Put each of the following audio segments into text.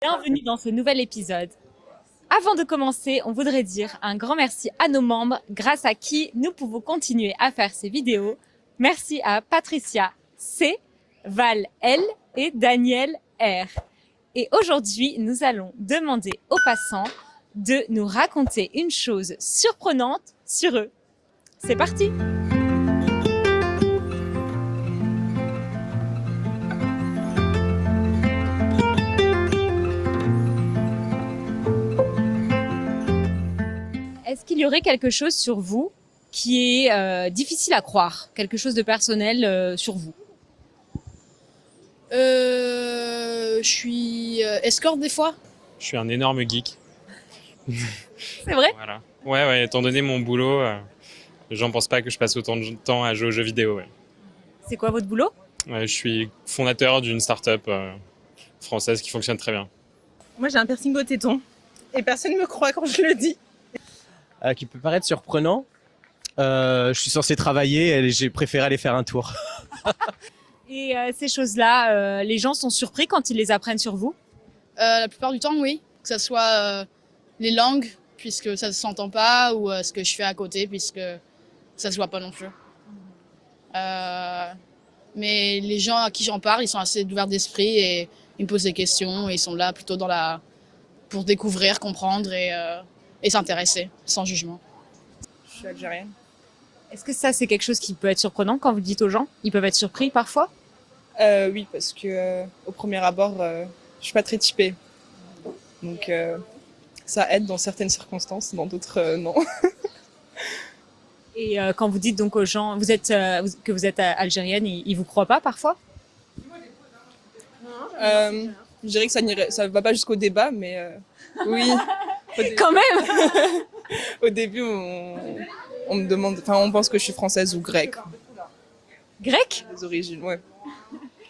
Bienvenue dans ce nouvel épisode. Avant de commencer, on voudrait dire un grand merci à nos membres, grâce à qui nous pouvons continuer à faire ces vidéos. Merci à Patricia C, Val L et Daniel R. Et aujourd'hui, nous allons demander aux passants de nous raconter une chose surprenante sur eux. C'est parti! Est-ce qu'il y aurait quelque chose sur vous qui est difficile à croire? Quelque chose de personnel sur vous? Je suis escorte des fois. Je suis un énorme geek. C'est vrai? Voilà. Ouais, étant donné mon boulot, les gens pensent pas que je passe autant de temps à jouer aux jeux vidéo. Ouais. C'est quoi votre boulot? Je suis fondateur d'une start-up française qui fonctionne très bien. Moi, j'ai un piercing au téton et personne ne me croit quand je le dis. Qui peut paraître surprenant. Je suis censé travailler et j'ai préféré aller faire un tour. Et ces choses-là, les gens sont surpris quand ils les apprennent sur vous? La plupart du temps, oui. Que ce soit les langues, puisque ça ne s'entend pas, ou ce que je fais à côté, puisque ça ne se voit pas non plus. Mais les gens à qui j'en parle, ils sont assez ouverts d'esprit et ils me posent des questions. Et ils sont là plutôt pour découvrir, comprendre et s'intéresser, sans jugement. Je suis algérienne. Est-ce que ça, c'est quelque chose qui peut être surprenant quand vous le dites aux gens? Ils peuvent être surpris parfois? Oui, parce que au premier abord, je suis pas très typée. Donc, ça aide dans certaines circonstances, dans d'autres, non. Et quand vous dites donc aux gens que vous êtes algérienne, ils vous croient pas parfois? Je dirais que ça va pas jusqu'au débat, mais oui. Quand même! Au début, on me demande, enfin, on pense que je suis française ou grecque. Grec? Les origines, ouais.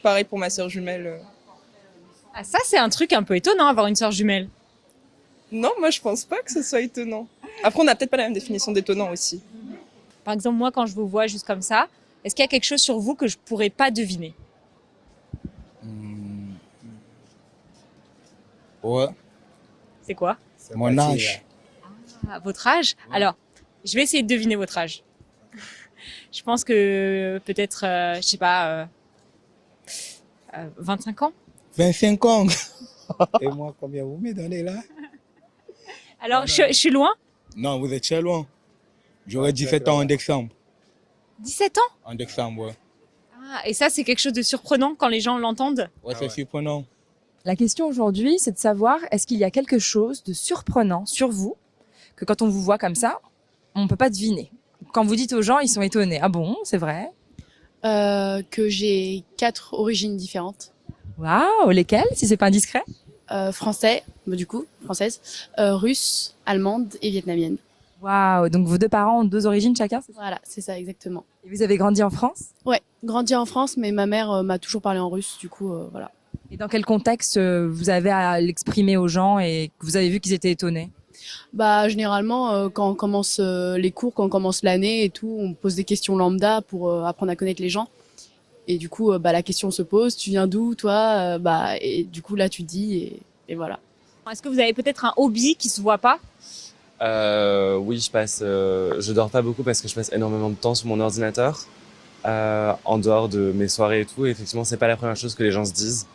Pareil pour ma sœur jumelle. Ah, ça, c'est un truc un peu étonnant, avoir une sœur jumelle. Non, moi, je pense pas que ce soit étonnant. Après, on n'a peut-être pas la même définition d'étonnant aussi. Par exemple, moi, quand je vous vois juste comme ça, est-ce qu'il y a quelque chose sur vous que je pourrais pas deviner? Ouais, C'est quoi? mon âge. Ah, votre âge? Alors, je vais essayer de deviner votre âge. Je pense que peut-être, je sais pas, 25 ans? 25 ans. Et moi, combien vous me donnez là? Alors, je suis loin? Non, vous êtes très loin. J'aurai 17 ans en décembre. 17 ans? En décembre, ouais. Ah, et ça, c'est quelque chose de surprenant quand les gens l'entendent? Ouais, c'est surprenant. La question aujourd'hui, c'est de savoir, est-ce qu'il y a quelque chose de surprenant sur vous, que quand on vous voit comme ça, on ne peut pas deviner? Quand vous dites aux gens, ils sont étonnés. Ah bon, c'est vrai? Que j'ai 4 origines différentes. Waouh, lesquelles, si c'est pas indiscret? Français, du coup, française, russe, allemande et vietnamienne. Waouh, donc vos deux parents ont deux origines chacun, c'est ça? Voilà, c'est ça exactement. Et vous avez grandi en France? Ouais, grandi en France, mais ma mère m'a toujours parlé en russe, du coup, voilà. Et dans quel contexte vous avez à l'exprimer aux gens et que vous avez vu qu'ils étaient étonnés? Bah généralement quand on commence les cours, quand on commence l'année et tout, on pose des questions lambda pour apprendre à connaître les gens. Et du coup la question se pose, tu viens d'où toi? Et du coup là tu dis et voilà. Est-ce que vous avez peut-être un hobby qui se voit pas? Oui, je dors pas beaucoup parce que je passe énormément de temps sur mon ordinateur, en dehors de mes soirées et tout. Et effectivement, c'est pas la première chose que les gens se disent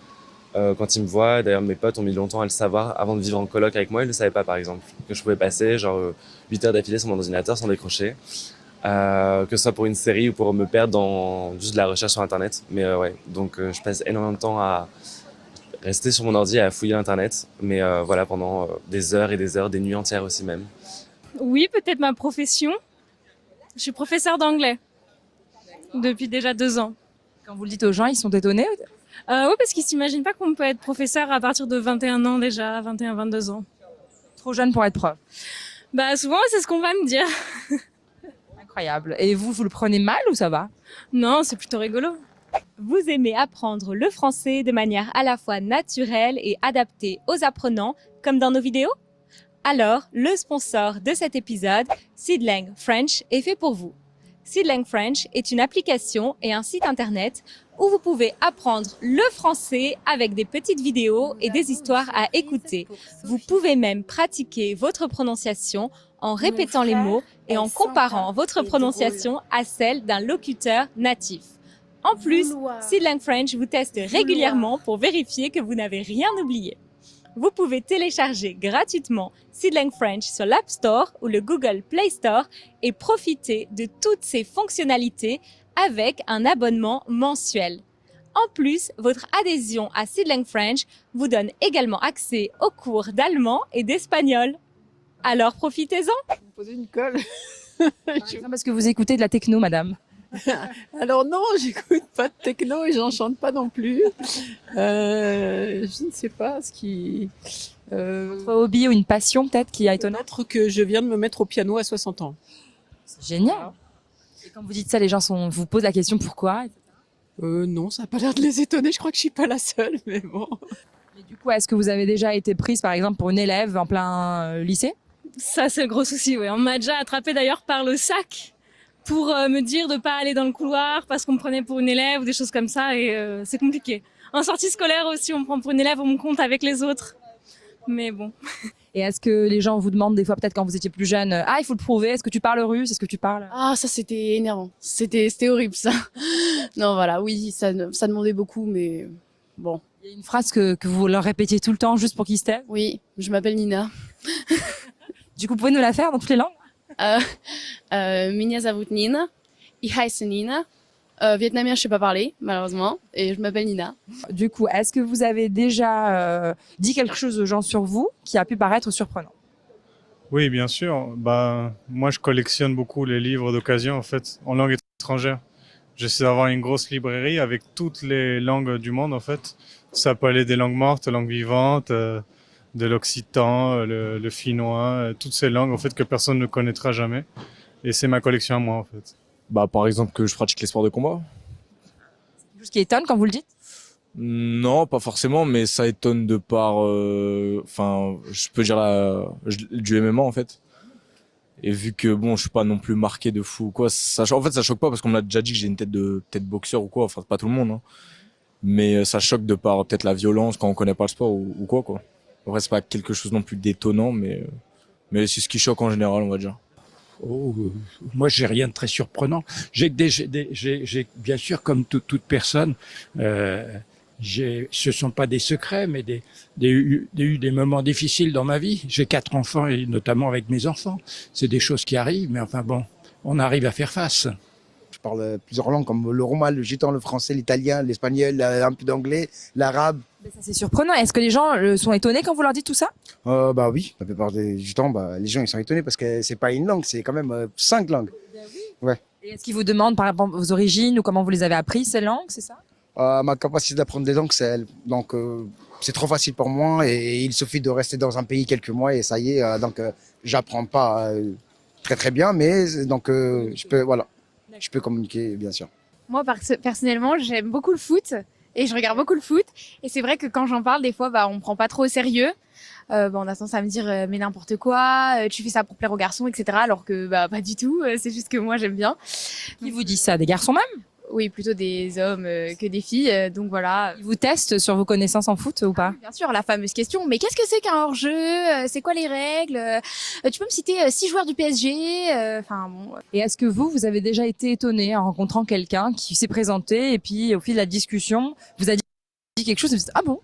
quand ils me voient. D'ailleurs, mes potes ont mis longtemps à le savoir. Avant de vivre en coloc avec moi, ils le savaient pas, par exemple, que je pouvais passer genre 8 heures d'affilée sur mon ordinateur sans décrocher, que ce soit pour une série ou pour me perdre dans juste de la recherche sur Internet. Mais ouais, donc je passe énormément de temps à rester sur mon ordi et à fouiller Internet. Mais voilà, pendant des heures et des heures, des nuits entières aussi même. Oui, peut-être ma profession. Je suis professeure d'anglais depuis déjà 2 ans. Quand vous le dites aux gens, ils sont étonnés? Oui, parce qu'ils s'imaginent pas qu'on peut être professeur à partir de 21 ans déjà, 21, 22 ans. Trop jeune pour être prof. Bah souvent, c'est ce qu'on va me dire. Incroyable. Et vous le prenez mal ou ça va? Non, c'est plutôt rigolo. Vous aimez apprendre le français de manière à la fois naturelle et adaptée aux apprenants, comme dans nos vidéos? Alors, le sponsor de cet épisode, Seedlang French, est fait pour vous. Seedlang French est une application et un site internet où vous pouvez apprendre le français avec des petites vidéos et des histoires à écouter. Vous pouvez même pratiquer votre prononciation en répétant les mots et en comparant votre prononciation à celle d'un locuteur natif. En plus, Seedling French vous teste régulièrement pour vérifier que vous n'avez rien oublié. Vous pouvez télécharger gratuitement Seedling French sur l'App Store ou le Google Play Store et profiter de toutes ses fonctionnalités avec un abonnement mensuel. En plus, votre adhésion à Seedling French vous donne également accès aux cours d'allemand et d'espagnol. Alors profitez-en! Vous posez une colle. Parce que vous écoutez de la techno, madame. Alors non, j'écoute pas de techno et j'en chante pas non plus. Je ne sais pas ce qui... Votre hobby ou une passion peut-être qui a étonné? Peut-être que je viens de me mettre au piano à 60 ans. C'est génial. Et quand vous dites ça, les gens vous posent la question pourquoi? Non, ça n'a pas l'air de les étonner, je crois que je suis pas la seule, mais bon. Et du coup, est-ce que vous avez déjà été prise par exemple pour une élève en plein lycée? Ça, c'est le gros souci, ouais. On m'a déjà attrapé d'ailleurs par le sac pour me dire de pas aller dans le couloir parce qu'on me prenait pour une élève ou des choses comme ça et c'est compliqué. En sortie scolaire aussi, on me prend pour une élève, on me compte avec les autres. Mais bon. Et est-ce que les gens vous demandent des fois, peut-être quand vous étiez plus jeune, ah, il faut le prouver, est-ce que tu parles russe, est-ce que tu parles... Ah, ça, c'était énervant. C'était horrible, ça. Non, voilà, oui, ça demandait beaucoup, mais bon. Il y a une phrase que vous leur répétiez tout le temps juste pour qu'ils se taisent? Oui, je m'appelle Nina. Du coup, vous pouvez nous la faire dans toutes les langues? Меня зовут Nina. Ich heiße Nina. Vietnamien, je sais pas parler, malheureusement, et je m'appelle Nina. Du coup, est-ce que vous avez déjà dit quelque chose aux gens sur vous qui a pu paraître surprenant? Oui, bien sûr. Bah, moi, je collectionne beaucoup les livres d'occasion, en fait, en langue étrangère. J'essaie d'avoir une grosse librairie avec toutes les langues du monde, en fait. Ça peut aller des langues mortes, langues vivantes, de l'occitan, le finnois, toutes ces langues, en fait, que personne ne connaîtra jamais. Et c'est ma collection à moi, en fait. Bah, par exemple, que je pratique les sports de combat. Quelque chose qui étonne quand vous le dites? Non, pas forcément, mais ça étonne de par, enfin, je peux dire du MMA en fait. Et vu que bon, je suis pas non plus marqué de fou ou quoi, en fait, ça choque pas parce qu'on m'a déjà dit que j'ai une tête de boxeur ou quoi. Enfin, pas tout le monde, hein. Mais ça choque de par peut-être la violence quand on connaît pas le sport ou quoi. Après, c'est pas quelque chose non plus d'étonnant, mais c'est ce qui choque en général, on va dire. Oh, moi, j'ai rien de très surprenant. J'ai bien sûr, comme toute personne, ce sont pas des secrets, mais des moments difficiles dans ma vie. J'ai 4 enfants et notamment avec mes enfants. C'est des choses qui arrivent, mais enfin bon, on arrive à faire face. Je parle plusieurs langues comme le roumain, le gitan, le français, l'italien, l'espagnol, un peu d'anglais, l'arabe. Mais ça, c'est surprenant. Est-ce que les gens sont étonnés quand vous leur dites tout ça? Bah oui, la plupart du temps, les gens ils sont étonnés parce que c'est pas une langue, c'est quand même 5 langues. Ouais. Et est-ce qu'ils vous demandent par exemple vos origines ou comment vous les avez apprises ces langues, c'est ça? Ma capacité d'apprendre des langues, c'est elle. Donc c'est trop facile pour moi et il suffit de rester dans un pays quelques mois et ça y est. Donc j'apprends pas très bien, mais donc je peux communiquer bien sûr. Moi personnellement, j'aime beaucoup le foot. Et je regarde beaucoup le foot. Et c'est vrai que quand j'en parle, des fois, on me prend pas trop au sérieux. On a tendance à me dire, mais n'importe quoi, tu fais ça pour plaire aux garçons, etc. Alors que, pas du tout. C'est juste que moi, j'aime bien. Qui vous dit ça? Des garçons même? Oui, plutôt des hommes que des filles. Donc voilà. Ils vous testent sur vos connaissances en foot ou pas? Bien sûr, la fameuse question. Mais qu'est-ce que c'est qu'un hors-jeu? C'est quoi les règles? Tu peux me citer 6 joueurs du PSG? Enfin bon. Et est-ce que vous avez déjà été étonné en rencontrant quelqu'un qui s'est présenté et puis au fil de la discussion vous a dit quelque chose et vous dites ah bon?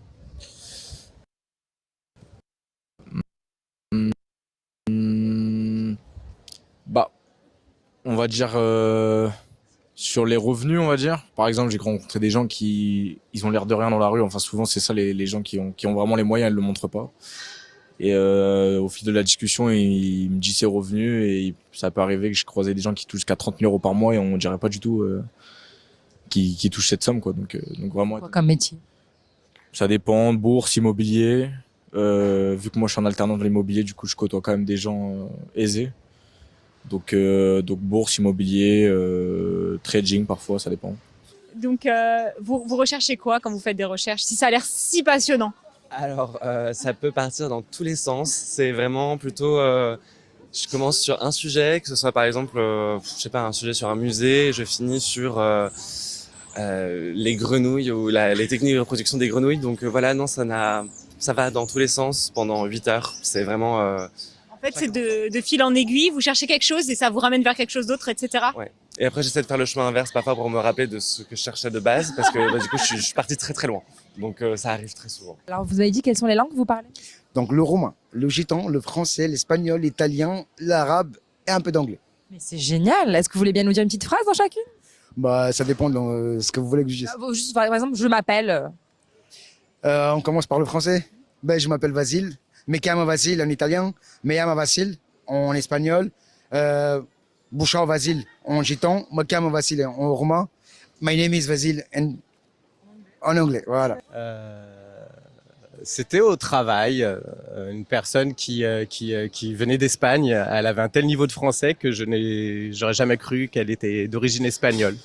Bah, on va dire sur les revenus, on va dire. Par exemple, j'ai rencontré des gens ils ont l'air de rien dans la rue. Enfin, souvent, c'est ça, les gens qui ont vraiment les moyens, ils le montrent pas. Et au fil de la discussion, il me dit ses revenus et ça peut arriver que je croisais des gens qui touchent qu'à 30 000 € par mois et on dirait pas du tout qui touchent cette somme, quoi. Donc vraiment. Quoi comme métier? Ça dépend, bourse, immobilier. Vu que moi je suis en alternance dans l'immobilier, du coup je côtoie quand même des gens aisés. Donc bourse, immobilier, trading parfois, ça dépend. Donc vous recherchez quoi quand vous faites des recherches, si ça a l'air si passionnant? Alors, ça peut partir dans tous les sens. C'est vraiment plutôt... je commence sur un sujet, que ce soit par exemple, je sais pas, un sujet sur un musée, je finis sur les grenouilles ou les techniques de reproduction des grenouilles. Donc voilà, non, ça va dans tous les sens pendant 8 heures. C'est vraiment... En fait, c'est de fil en aiguille, vous cherchez quelque chose et ça vous ramène vers quelque chose d'autre, etc. Ouais. Et après, j'essaie de faire le chemin inverse parfois pour me rappeler de ce que je cherchais de base, parce que du coup, je suis parti très très loin. Donc ça arrive très souvent. Alors, vous avez dit quelles sont les langues que vous parlez? Donc le roumain, le gitan, le français, l'espagnol, l'italien, l'arabe et un peu d'anglais. Mais c'est génial. Est-ce que vous voulez bien nous dire une petite phrase dans chacune? Bah, ça dépend de ce que vous voulez que je dise. Juste, par exemple, je m'appelle. On commence par le français. Ben, je m'appelle Vasile. Me chiamo Vasile en italien. Me llamo Vasile en espagnol. Bouchard Vasile en gitan. Me chiamo Vasile en roumain. My name is Vasile en anglais. Voilà. C'était au travail, une personne qui venait d'Espagne. Elle avait un tel niveau de français que j'aurais jamais cru qu'elle était d'origine espagnole.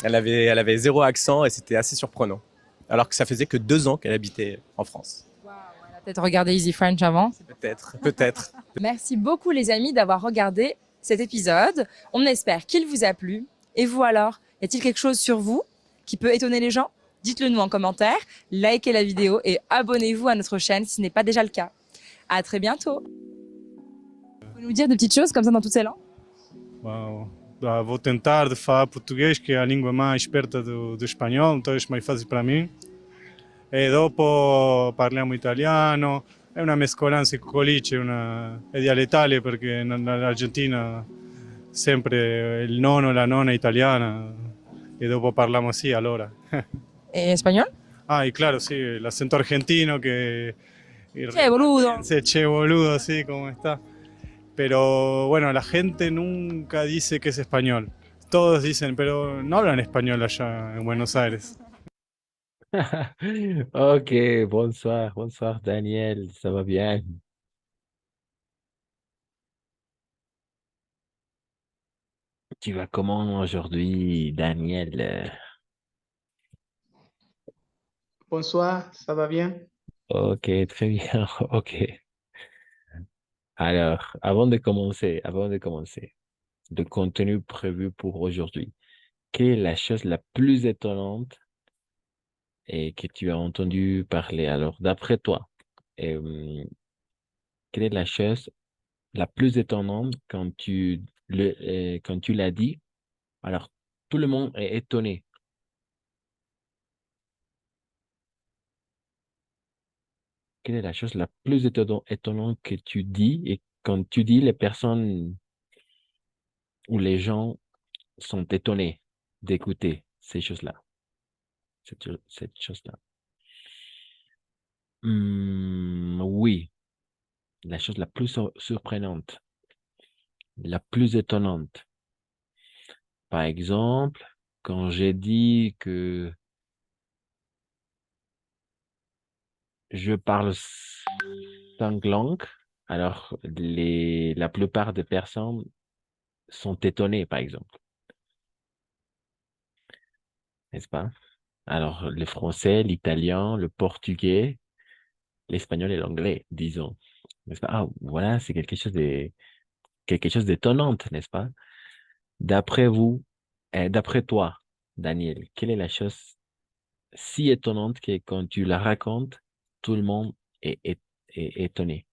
Elle avait zéro accent et c'était assez surprenant. Alors que ça faisait que 2 ans qu'elle habitait en France. Elle a peut-être regardé Easy French avant. Peut-être. Merci beaucoup les amis d'avoir regardé cet épisode. On espère qu'il vous a plu. Et vous alors, y a-t-il quelque chose sur vous qui peut étonner les gens? Dites-le nous en commentaire, likez la vidéo et abonnez-vous à notre chaîne si ce n'est pas déjà le cas. À très bientôt. Vous pouvez nous dire des petites choses comme ça dans toutes ces langues? Uau. Vou tentar de falar português, que é a língua mais esperta do espanhol, então é mais fácil para mim. E dopo parliamo italiano, è una mescolanza con coliche, è dialettale perché nell'Argentina sempre il nonno e la nonna è italiana e dopo parliamo sì allora. Et espagnol? Ah, y claro, sí, el acento argentino que... Che boludo. Sí, che boludo, sí, ¿cómo está? Pero bueno, la gente nunca dice que es español. Todos dicen, pero no hablan español allá en Buenos Aires. Ok, bonsoir Daniel, ça va bien? Tu vas comment aujourd'hui, Daniel? Bonsoir, ça va bien? Ok, très bien, ok. Alors, avant de commencer, le contenu prévu pour aujourd'hui, quelle est la chose la plus étonnante et que tu as entendu parler? Alors, d'après toi, quelle est la chose la plus étonnante quand tu l'as dit? Alors, tout le monde est étonné. Quelle est la chose la plus étonnante que tu dis et quand tu dis, les personnes ou les gens sont étonnés d'écouter ces choses-là, cette chose-là. Oui, la chose la plus surprenante, la plus étonnante. Par exemple, quand j'ai dit que je parle 5 langues, alors la plupart des personnes sont étonnées, par exemple. N'est-ce pas? Alors, le français, l'italien, le portugais, l'espagnol et l'anglais, disons. N'est-ce pas? Ah, voilà, c'est quelque chose d'étonnant, n'est-ce pas? D'après vous, d'après toi, Daniel, quelle est la chose si étonnante que quand tu la racontes, tout le monde est étonné?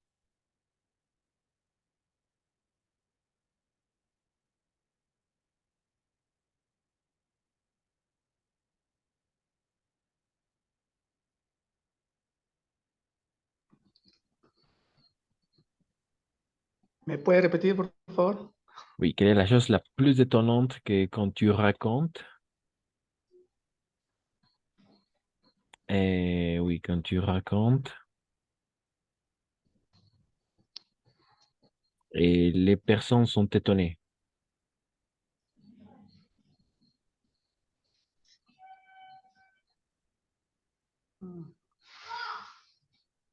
¿Me puede repetir, por favor? Oui, quelle est la chose la plus étonnante que quand tu racontes? Oui, quand tu racontes et les personnes sont étonnées.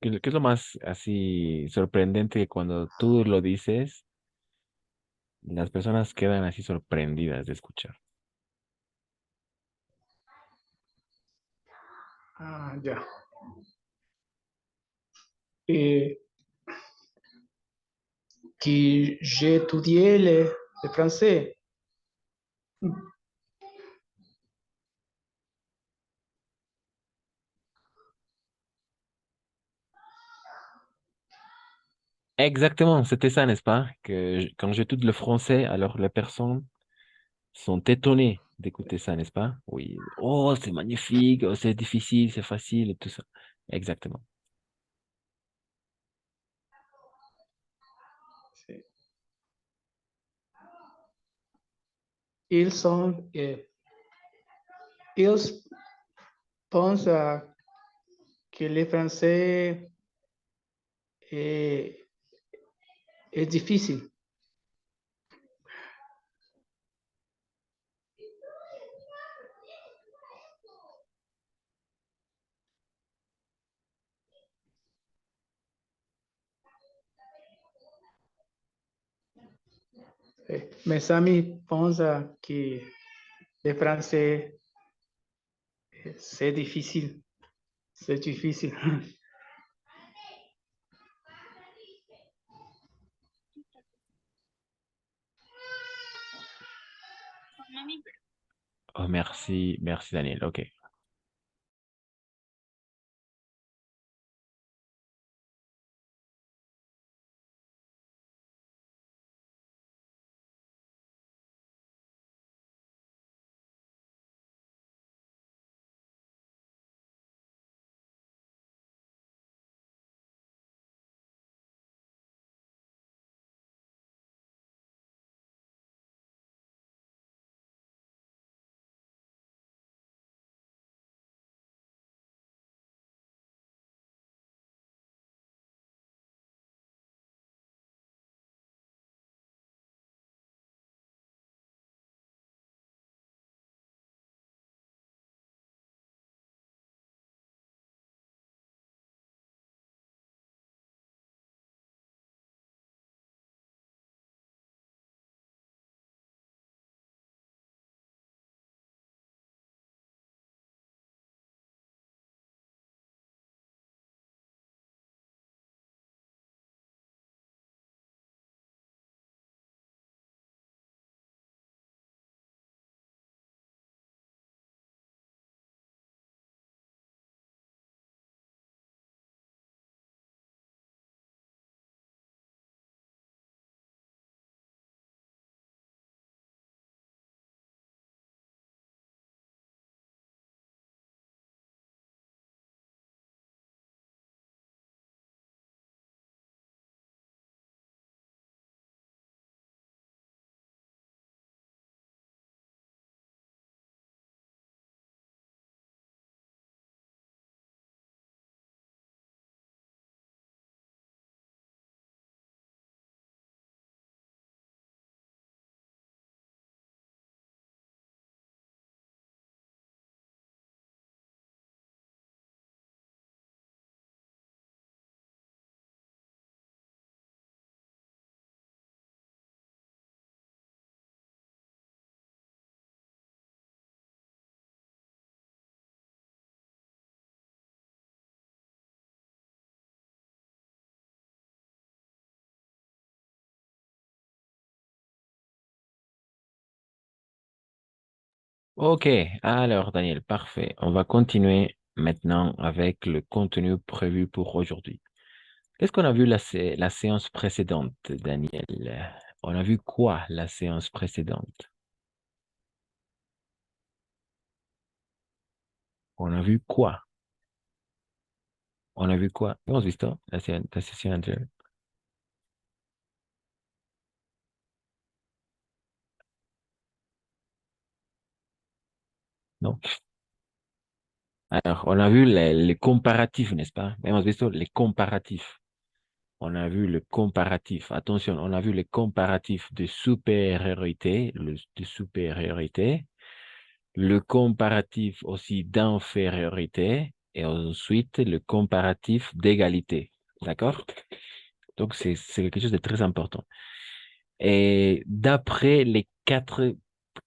¿Qué es lo más así sorprendente que cuando tú lo dices, las personas quedan así sorprendidas de escuchar? Ah, ya. Et que j'ai étudié le français. Exactement, c'était ça, n'est-ce pas? Quand j'écoute le français, alors les personnes sont étonnées d'écouter ça, n'est-ce pas? Oui. Oh, c'est magnifique, oh, c'est difficile, c'est facile et tout ça. Exactement. Sí. Ils sont, ils pensent que le français est, est difficile. Mes amis pensent que le français c'est difficile. C'est difficile. Oh, merci, merci Daniel. OK. OK. Alors Daniel, parfait. On va continuer maintenant avec le contenu prévu pour aujourd'hui. Qu'est-ce qu'on a vu la séance précédente, Daniel? On a vu quoi la séance précédente? On a vu quoi? On a vu quoi? Hemos visto la sesión anterior. Non. Alors, on a vu les comparatifs, n'est-ce pas? Hemos visto les comparatifs. On a vu le comparatif. Attention, on a vu les comparatifs de supériorité, de supériorité, le comparatif aussi d'infériorité et ensuite le comparatif d'égalité. D'accord? Donc, c'est quelque chose de très important. Et d'après les 4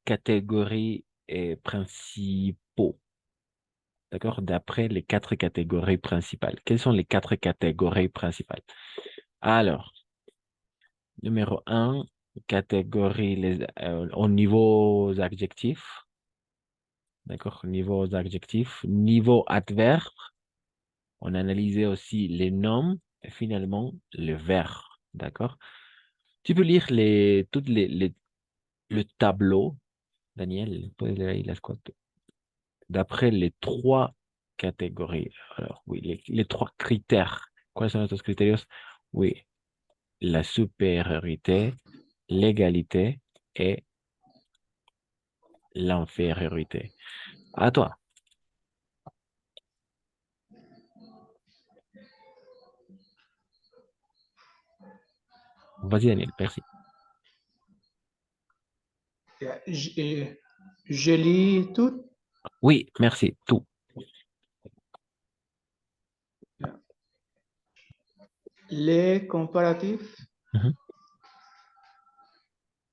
catégories principaux, d'accord? D'après les 4 catégories principales. Quelles sont les 4 catégories principales? Alors, numéro 1, catégorie au niveau adjectifs. D'accord? Niveau adjectifs. Niveau adverbe. On analysait aussi les noms et finalement le verbe. D'accord? Tu peux lire le tableau, Daniel, puedes leer ahí las cuatro. D'après les trois catégories. Alors, oui, les trois critères. ¿Cuáles son estos criterios? Oui, la supériorité, l'égalité et l'infériorité. À toi. Vas-y, Daniel, merci. Je lis tout. Oui, merci, tout. Les comparatifs Mhm.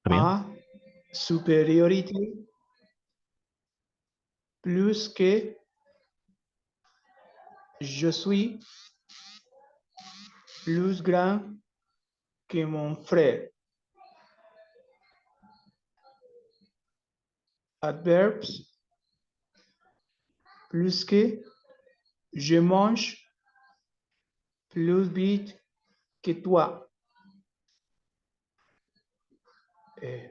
Très bien. à supériorité plus que je suis plus grand que mon frère. Adverbs plus que je mange plus vite que toi.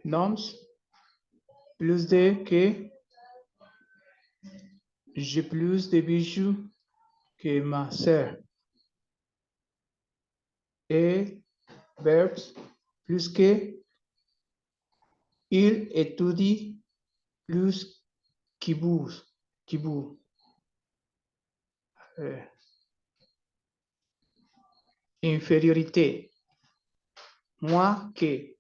Nouns plus de que j'ai plus de bijoux que ma sœur. Et verbs plus que il étudie plus que vous. Que vous. Infériorité. Moi que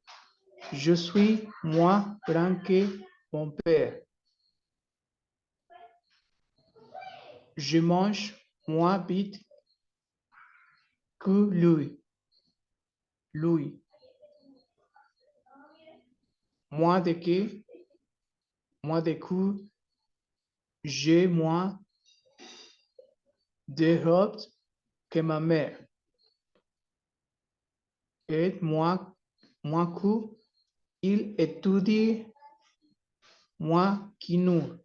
je suis moins grand que mon père. Je mange moins vite que lui. Lui. Moins de que j'ai moins de robes que ma mère. Et moi que il étudie moins que nous.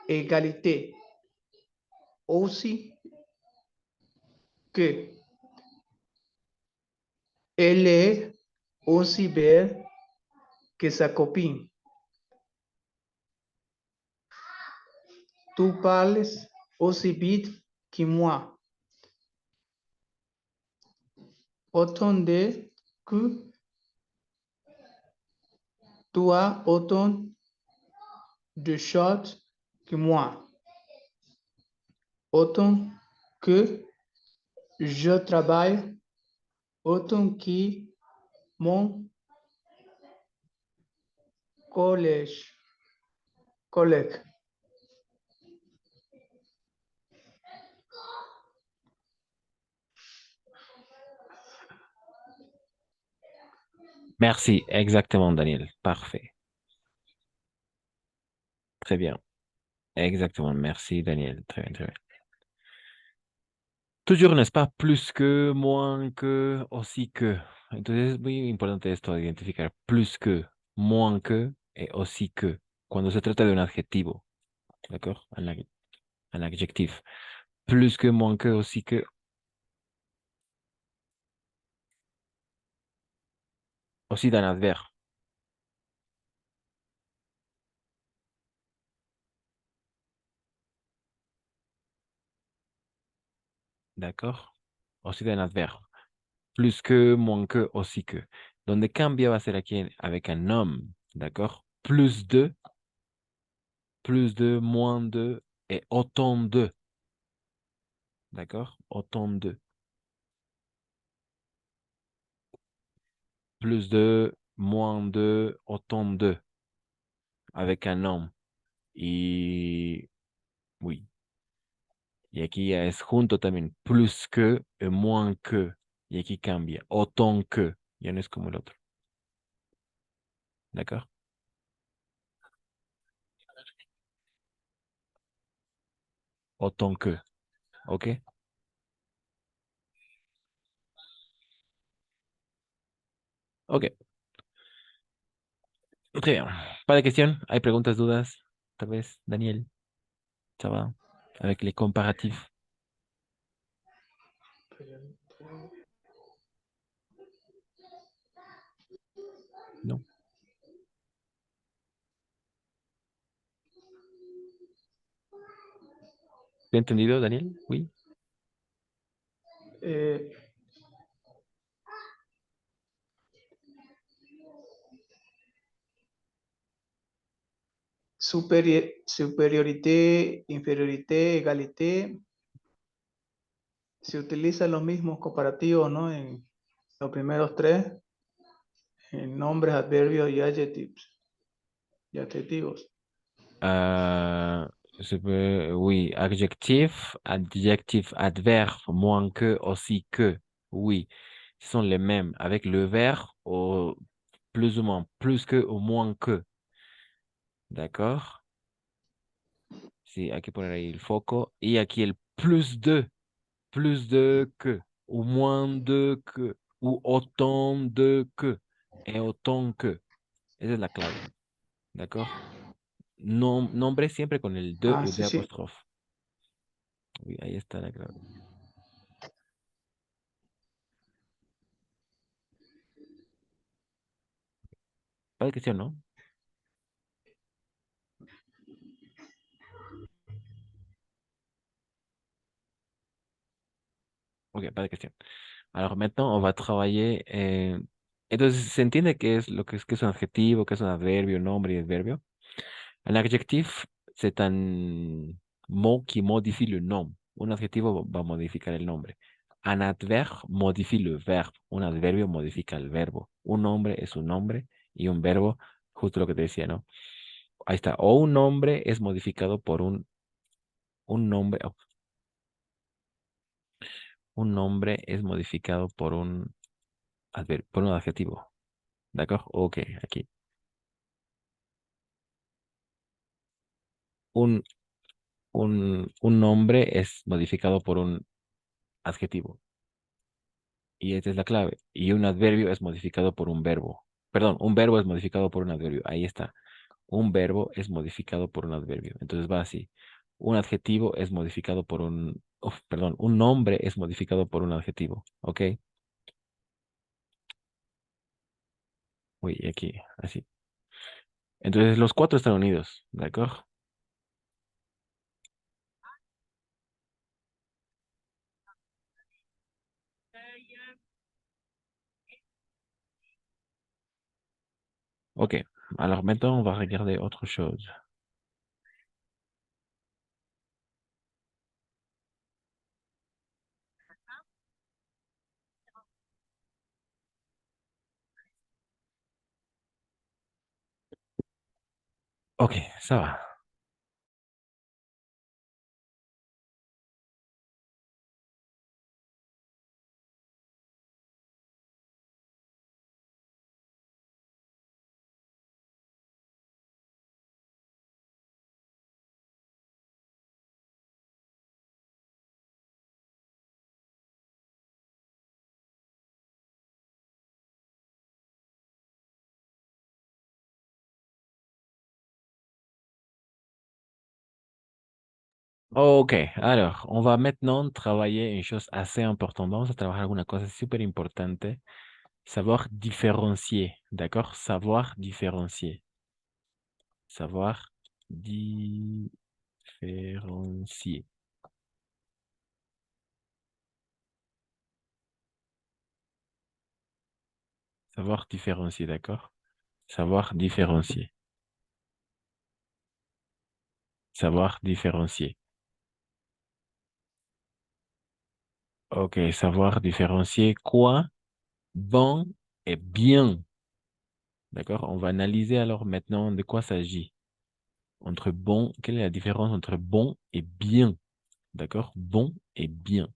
Égalité. Aussi que elle est aussi belle que sa copine. Tu parles aussi vite que moi. Autant de que tu as autant de choses que moi. Autant que je travaille, autant que mon collègue. Merci, exactement, Daniel. Parfait. Très bien. Exactement. Merci, Daniel. Très bien, très bien. Toujours, n'est-ce pas? Plus que, moins que, aussi que. Entonces es muy importante esto de identificar plus que, moins que et aussi que. Cuando se trata de un adjetivo, ¿d'accord? Un adjectif. Plus que, moins que, aussi que. Aussi d'un adverbe. ¿D'accord? Aussi d'un adverbe. Plus que, moins que, aussi que. Donde cambia va a ser aquí avec un homme, ¿d'accord? Plus de, moins de et autant de. D'accord? Autant de. Plus de, moins de, autant de. Avec un homme. Y oui. Y aquí ya es junto también. Plus que y moins que. Y aquí cambia. Autant que. Ya no es como el otro. ¿D'accord? Autant que. ¿Ok? Ok. Très bien. Pas de question. ¿Hay preguntas, dudas? Tal vez, Daniel. Ça va? Avec les comparatifs. ¿Te he entendido, Daniel? Oui. Eh, superiorité, inferiorité, égalité. Se utilizan los mismos comparativos, ¿no? En los primeros tres, en nombres, adverbios y adjetivos. Oui, adjectif, adverbe, moins que, aussi que. Oui, ce sont les mêmes avec le verbe au plus ou moins, plus que ou moins que. D'accord? Sí, hay que poner ahí el foco. Y aquí el plus de que, ou moins de que, ou autant de que, et autant que. Esa es la clave. D'accord? Nombre siempre con el de Ah, o sí, de sí. apóstrofe. Oui, ahí está la clave. Pas de question, ¿no? Ok, pas de question. Alors maintenant, on va travailler. Entonces, ¿se entiende qué es lo que es un adjetivo, qué es un adverbio, nombre y adverbio? Un adjectif, c'est un mot qui modifie le nom. Un adjetivo va a modificar el nombre. Un adverbe modifie le verbo. Un adverbio modifica el verbo. Un nombre es un nombre y un verbo, justo lo que te decía, ¿no? Ahí está. O un nombre es modificado por un nombre. Un nombre es modificado por por un adjetivo. ¿De acuerdo? Ok, aquí. Un, un nombre es modificado por un adjetivo. Y esta es la clave. Y un adverbio es modificado por un verbo. Perdón, un verbo es modificado por un adverbio. Ahí está. Un verbo es modificado por un adverbio. Entonces va así. Un adjetivo es modificado por perdón, un nombre es modificado por un adjetivo. ¿Ok? Uy, y aquí, así. Entonces los cuatro están unidos. ¿De acuerdo? Ok. Alors maintenant, on va regarder autre chose. Ok, ça va. Ok, alors, on va maintenant travailler une chose assez importante. Vamos a trabajar alguna cosa súper importante. Savoir différencier, d'accord? Savoir différencier. Savoir différencier. Savoir différencier, d'accord? Savoir différencier. Savoir différencier. Ok, savoir différencier quoi? Bon et bien. D'accord? On va analyser alors maintenant de quoi s'agit. Entre bon, quelle est la différence entre bon et bien? D'accord? Bon et bien.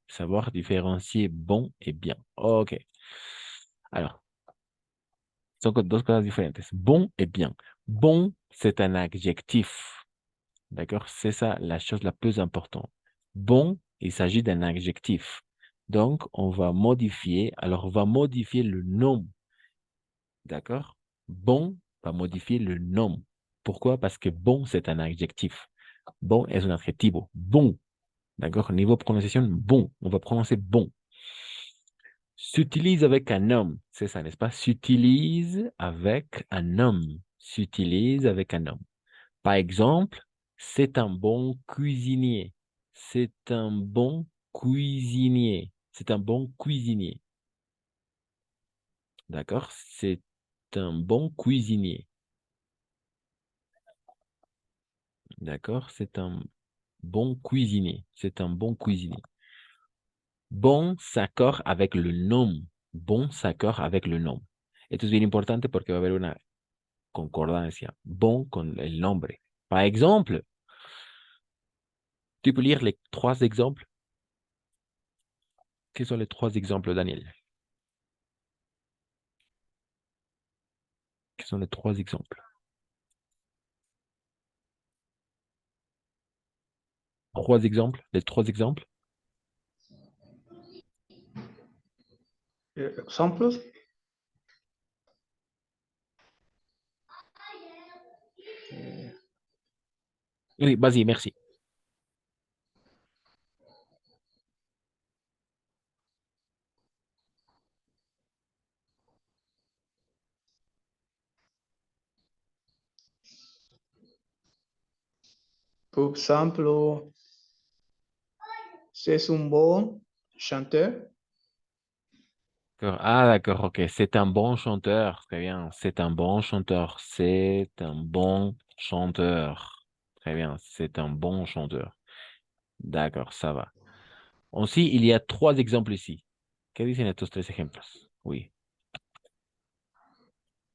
Savoir différencier bon et bien. Ok. Alors, sont deux cosas différentes. Bon et bien. Bon, c'est un adjectif. D'accord? C'est ça la chose la plus importante. Bon, il s'agit d'un adjectif. Donc, on va modifier. Alors, on va modifier le nom. D'accord? Bon va modifier le nom. Pourquoi? Parce que bon, c'est un adjectif. Bon est un adjetivo. Bon. D'accord? Niveau prononciation, bon. On va prononcer bon. S'utilise avec un homme. C'est ça, n'est-ce pas? S'utilise avec un homme. S'utilise avec un homme. Par exemple, c'est un bon cuisinier. C'est un bon cuisinier. C'est un bon cuisinier. D'accord? C'est un bon cuisinier. D'accord? C'est un bon cuisinier. C'est un bon cuisinier. Bon s'accorde avec le nom. Bon s'accorde avec le nom. Esto es bien importante porque va a haber una concordancia. Bon con el nombre. Par exemple, tu peux lire les 3 exemples. Quels sont les 3 exemples, Daniel? Quels sont les 3 exemples? 3 exemples? Les 3 exemples? Ejemplos. Oui, vas-y, merci. Por ejemplo, c'est un bon chanteur. D'accord. Ah, d'accord, ok. C'est un bon chanteur. Très bien. C'est un bon chanteur. C'est un bon chanteur. Très bien. C'est un bon chanteur. D'accord, ça va. Aussi, il y a 3 exemples ici. ¿Qué dicen estos 3 ejemplos? Oui.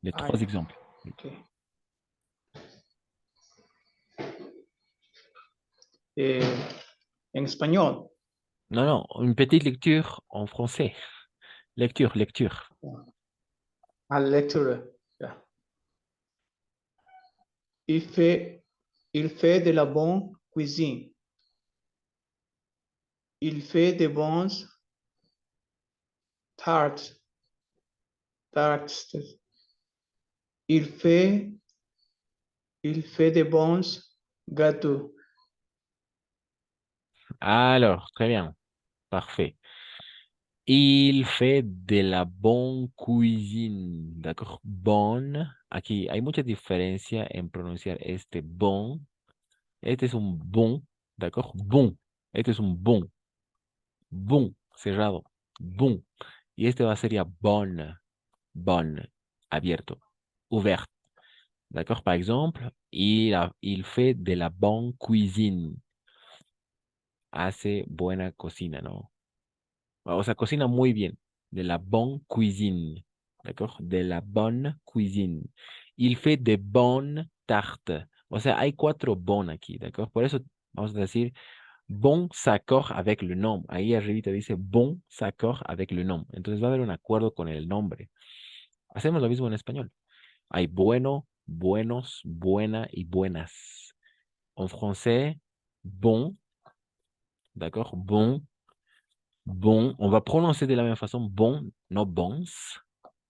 Les 3 exemples. Oui. Ok. En español. Non, non, une petite lecture en français. Lecture, lecture. À la lecture. Yeah. Il fait de la bonne cuisine. Il fait de bonnes tartes. Tartes. Il fait de bons gâteaux. Alors, très bien. Parfait. Il fait de la bonne cuisine. D'accord. Bonne. Aquí hay mucha diferencia en pronunciar este bon. Este es un bon. D'accord. Bon. Este es un bon. Bon. Cerrado. Bon. Y este va a ser ya bonne. Bonne. Abierto. Ouvert. D'accord. Par exemple, il fait de la bonne cuisine. Hace buena cocina, ¿no? O sea, cocina muy bien. De la bonne cuisine. D'accord? De la bonne cuisine. Il fait de bonnes tartes. O sea, hay 4 bon aquí, d'accord? Por eso vamos a decir bon s'accorde avec le nom. Ahí arribita dice bon s'accorde avec le nom. Entonces va a haber un acuerdo con el nombre. Hacemos lo mismo en español. Hay bueno, buenos, buena y buenas. En français, bon, d'accord? Bon, bon. On va prononcer de la même façon bon, no bons,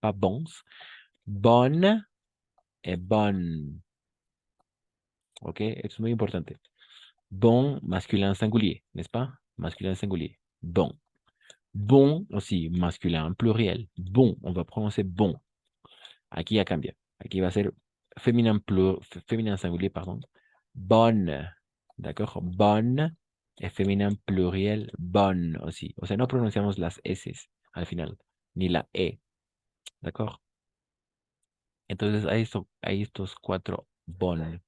pas bons. Bonne et bonne. Ok, es muy importante. Bon, masculin singulier, n'est-ce pas? Masculin singulier. Bon. Bon aussi, masculin pluriel. Bon, on va prononcer bon. Aquí ya cambia. Aquí va a ser féminin singulier, pardon. Bonne. D'accord? Bonne et féminin pluriel, bonne aussi. O sea, no pronunciamos las S al final, ni la E. ¿D'accord? Entonces hay estos 4 bon,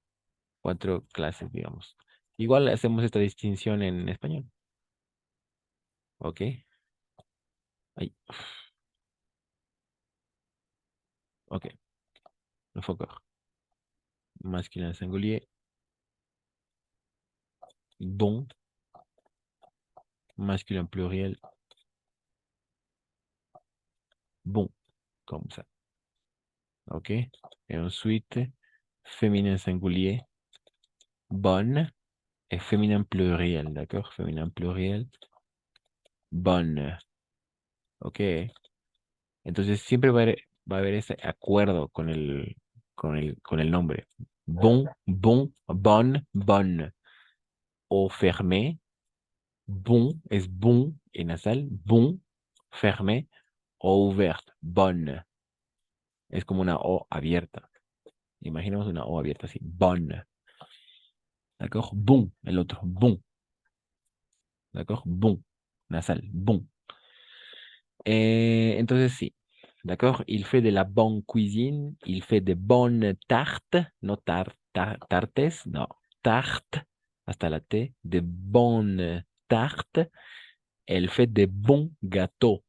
4 clases, digamos. Igual hacemos esta distinción en español. ¿Ok? Ahí. Ok. Enfoque. Masculin singulier. Bon. Masculin pluriel. Bon. Comme ça. Ok? Et ensuite, féminin singulier. Bonne. Et féminin pluriel. D'accord? Féminin pluriel. Bonne. Ok. Entonces siempre va a haber ese acuerdo con el nombre. Bon, bon, bonne, bonne. O fermé. Bon es bon en nasal. Bon, fermé. O ouverte. Bonne. Es como una O abierta. Imaginemos una O abierta así. Bonne. ¿D'accord? Bon, el otro. Bon. D'accord? Bon, nasal, bon. Entonces, sí. D'accord? Il fait de la bonne cuisine, il fait de bonnes tartes, no tartes, no, tartes, hasta la T, de bonnes tartes. Elle fait de bons gâteaux,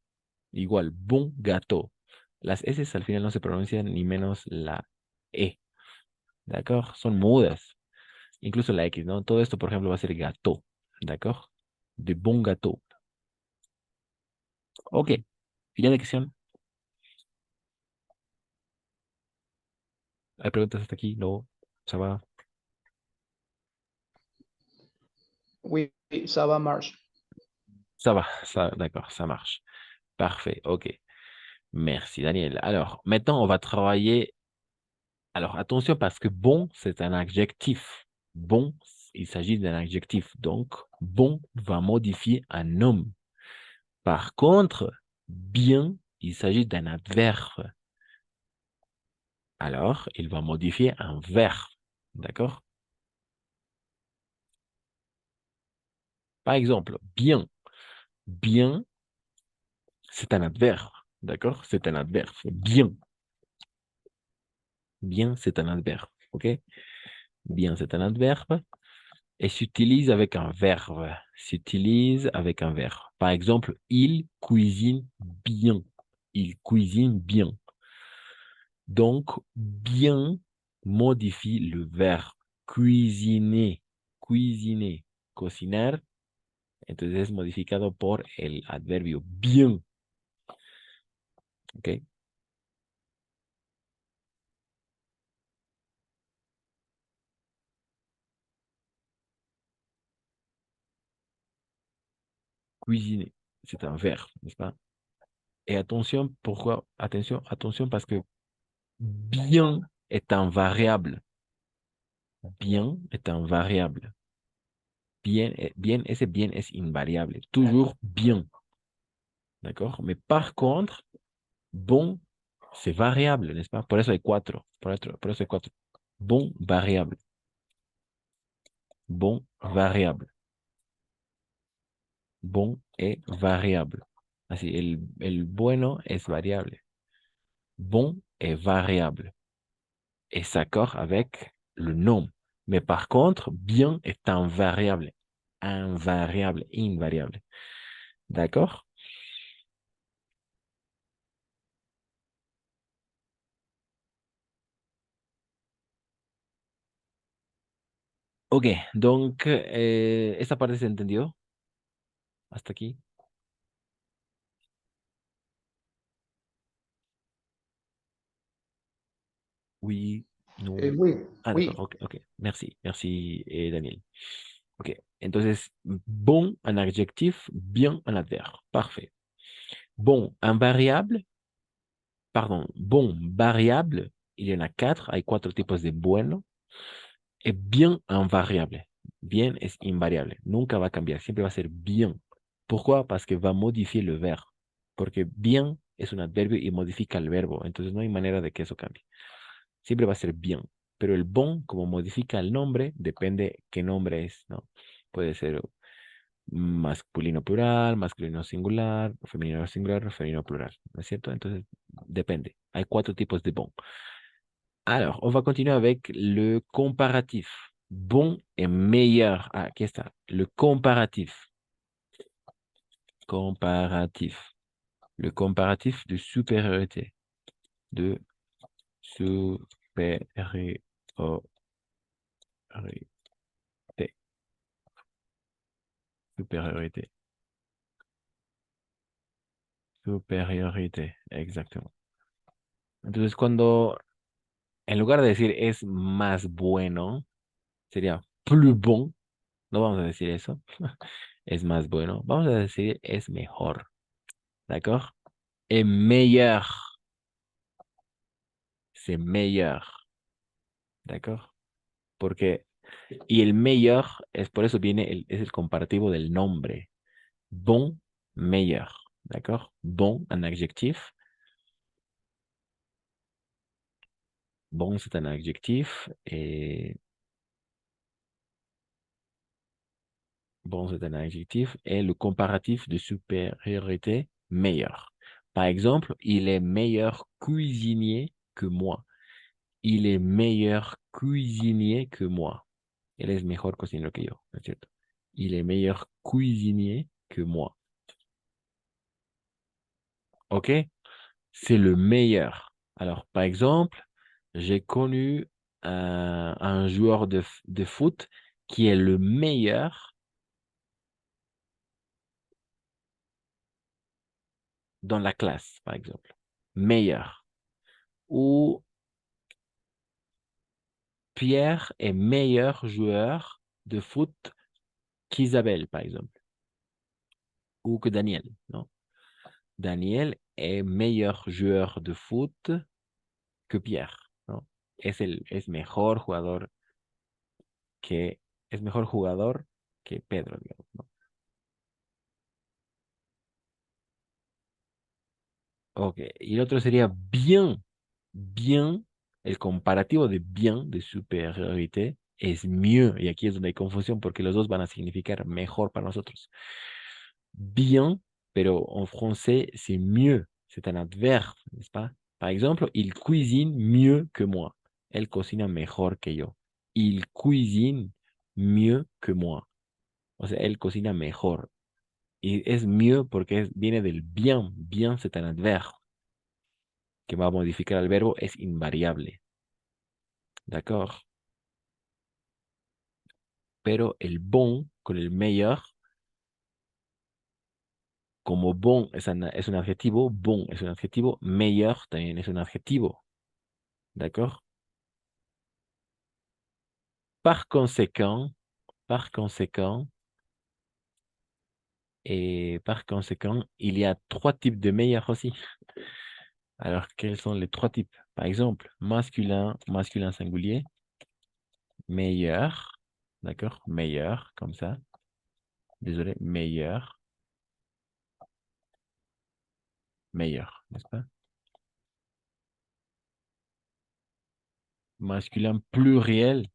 igual, bon gâteau. Las S al final no se pronuncian ni menos la E, ¿d'accord? Son mudas, incluso la X, ¿no? Todo esto, por ejemplo, va a ser gâteau, ¿d'accord? De bon gâteau. Ok, final de cuestión. ¿Hay preguntas hasta aquí? No, ça va. Oui, ça va, marche. D'accord, ça marche. Parfait, ok. Merci, Daniel. Alors, maintenant, on va travailler. Alors, attention parce que bon, c'est un adjectif. Bon, il s'agit d'un adjectif. Donc, bon va modifier un nom. Par contre, bien, il s'agit d'un adverbe. Alors, il va modifier un verbe. D'accord? Par exemple, bien. Bien, c'est un adverbe. D'accord? C'est un adverbe. Bien. Bien, c'est un adverbe. OK? Bien, c'est un adverbe et s'utilise avec un verbe. S'utilise avec un verbe. Par exemple, il cuisine bien. Il cuisine bien. Donc, bien modifie le verbe cuisiner. Cuisiner. Cocinar. Entonces es modificado por el adverbio bien. ¿Ok? Cuisiner. C'est un verbe, n'est-ce pas? Et attention, pourquoi? Attention parce que bien est un variable. Bien est un variable. Ese bien es invariable. Toujours bien. D'accord? Mais par contre, bon, c'est variable, n'est-ce pas? Por eso hay cuatro. Por eso hay cuatro. Bon variable. Bon variable. Bon est variable. Así, el bueno es variable. Bon est variable. Et s'accorde avec le nom. Mais par contre, bien est invariable. Invariable, invariable. D'accord? Ok, donc, esta parte se entendió hasta aquí. Oui, no. Oui, Ah, oui. d'accord, ok, ok. Merci, merci, Daniel. Ok, entonces, bon, un adjectif, bien, un adverbe. Parfait. Bon, un variable, pardon, bon, variable, il y en a quatre, hay cuatro tipos de bueno. Es bien invariable. Bien es invariable. Nunca va a cambiar. Siempre va a ser bien. Pourquoi? Parce que va a modifier le verbo. Porque bien es un adverbio y modifica el verbo. Entonces no hay manera de que eso cambie. Siempre va a ser bien. Pero el bon, como modifica el nombre, depende qué nombre es, ¿no? Puede ser masculino plural, masculino singular, femenino plural. ¿No es cierto? Entonces depende. Hay cuatro tipos de bon. Alors, on va continuer avec le comparatif. Bon et meilleur. Ah, aquí está. Le comparatif. Comparatif. Le comparatif de supériorité. De supériorité. Supériorité. Supériorité. Exactement. Entonces, cuando en lugar de decir es más bueno, sería plus bon. No vamos a decir eso. Es más bueno. Vamos a decir es mejor. ¿D'accord? Et meilleur. C'est meilleur. ¿D'accord? Porque, y el meilleur es por eso viene es el comparativo del nombre. Bon, meilleur. ¿D'accord? Bon, un adjectif. Bon, c'est un adjectif. Et Bon, c'est un adjectif. Et le comparatif de supériorité, meilleur. Par exemple, il est meilleur cuisinier que moi. Il est meilleur cuisinier que moi. Él es mejor cocinero que yo, ¿no es cierto? Il est meilleur cuisinier que moi. OK? C'est le meilleur. Alors, par exemple, j'ai connu un joueur de foot qui est le meilleur dans la classe, par exemple. Meilleur. Ou Pierre est meilleur joueur de foot qu'Isabelle, par exemple. Ou que Daniel, non? Daniel est meilleur joueur de foot que Pierre, ¿no? Es mejor jugador es mejor jugador que Pedro, digamos, ¿no? Ok, y el otro sería bien, bien, el comparativo de bien, de superiorité, es mieux, y aquí es donde hay confusión porque los dos van a significar mejor para nosotros. Bien, pero en français, c'est mieux, c'est un adverbe, n'est-ce pas? Par exemple, il cuisine mieux que moi. Él cocina mejor que yo. Il cuisine mieux que moi. O sea, él cocina mejor. Y es mieux porque viene del bien. Bien, c'est un adverbe que va a modificar el verbo, es invariable. D'accord? Pero el bon con el meilleur, como bon es un adjetivo, bon es un adjetivo, meilleur también es un adjetivo. D'accord? Par conséquent, par conséquent, par conséquent, il y a trois types de meilleurs aussi. Alors, quels sont les trois types? Par exemple, masculin, masculin singulier, meilleur, d'accord? Meilleur, comme ça. Désolé, meilleur, meilleur, n'est-ce pas? Masculin pluriel,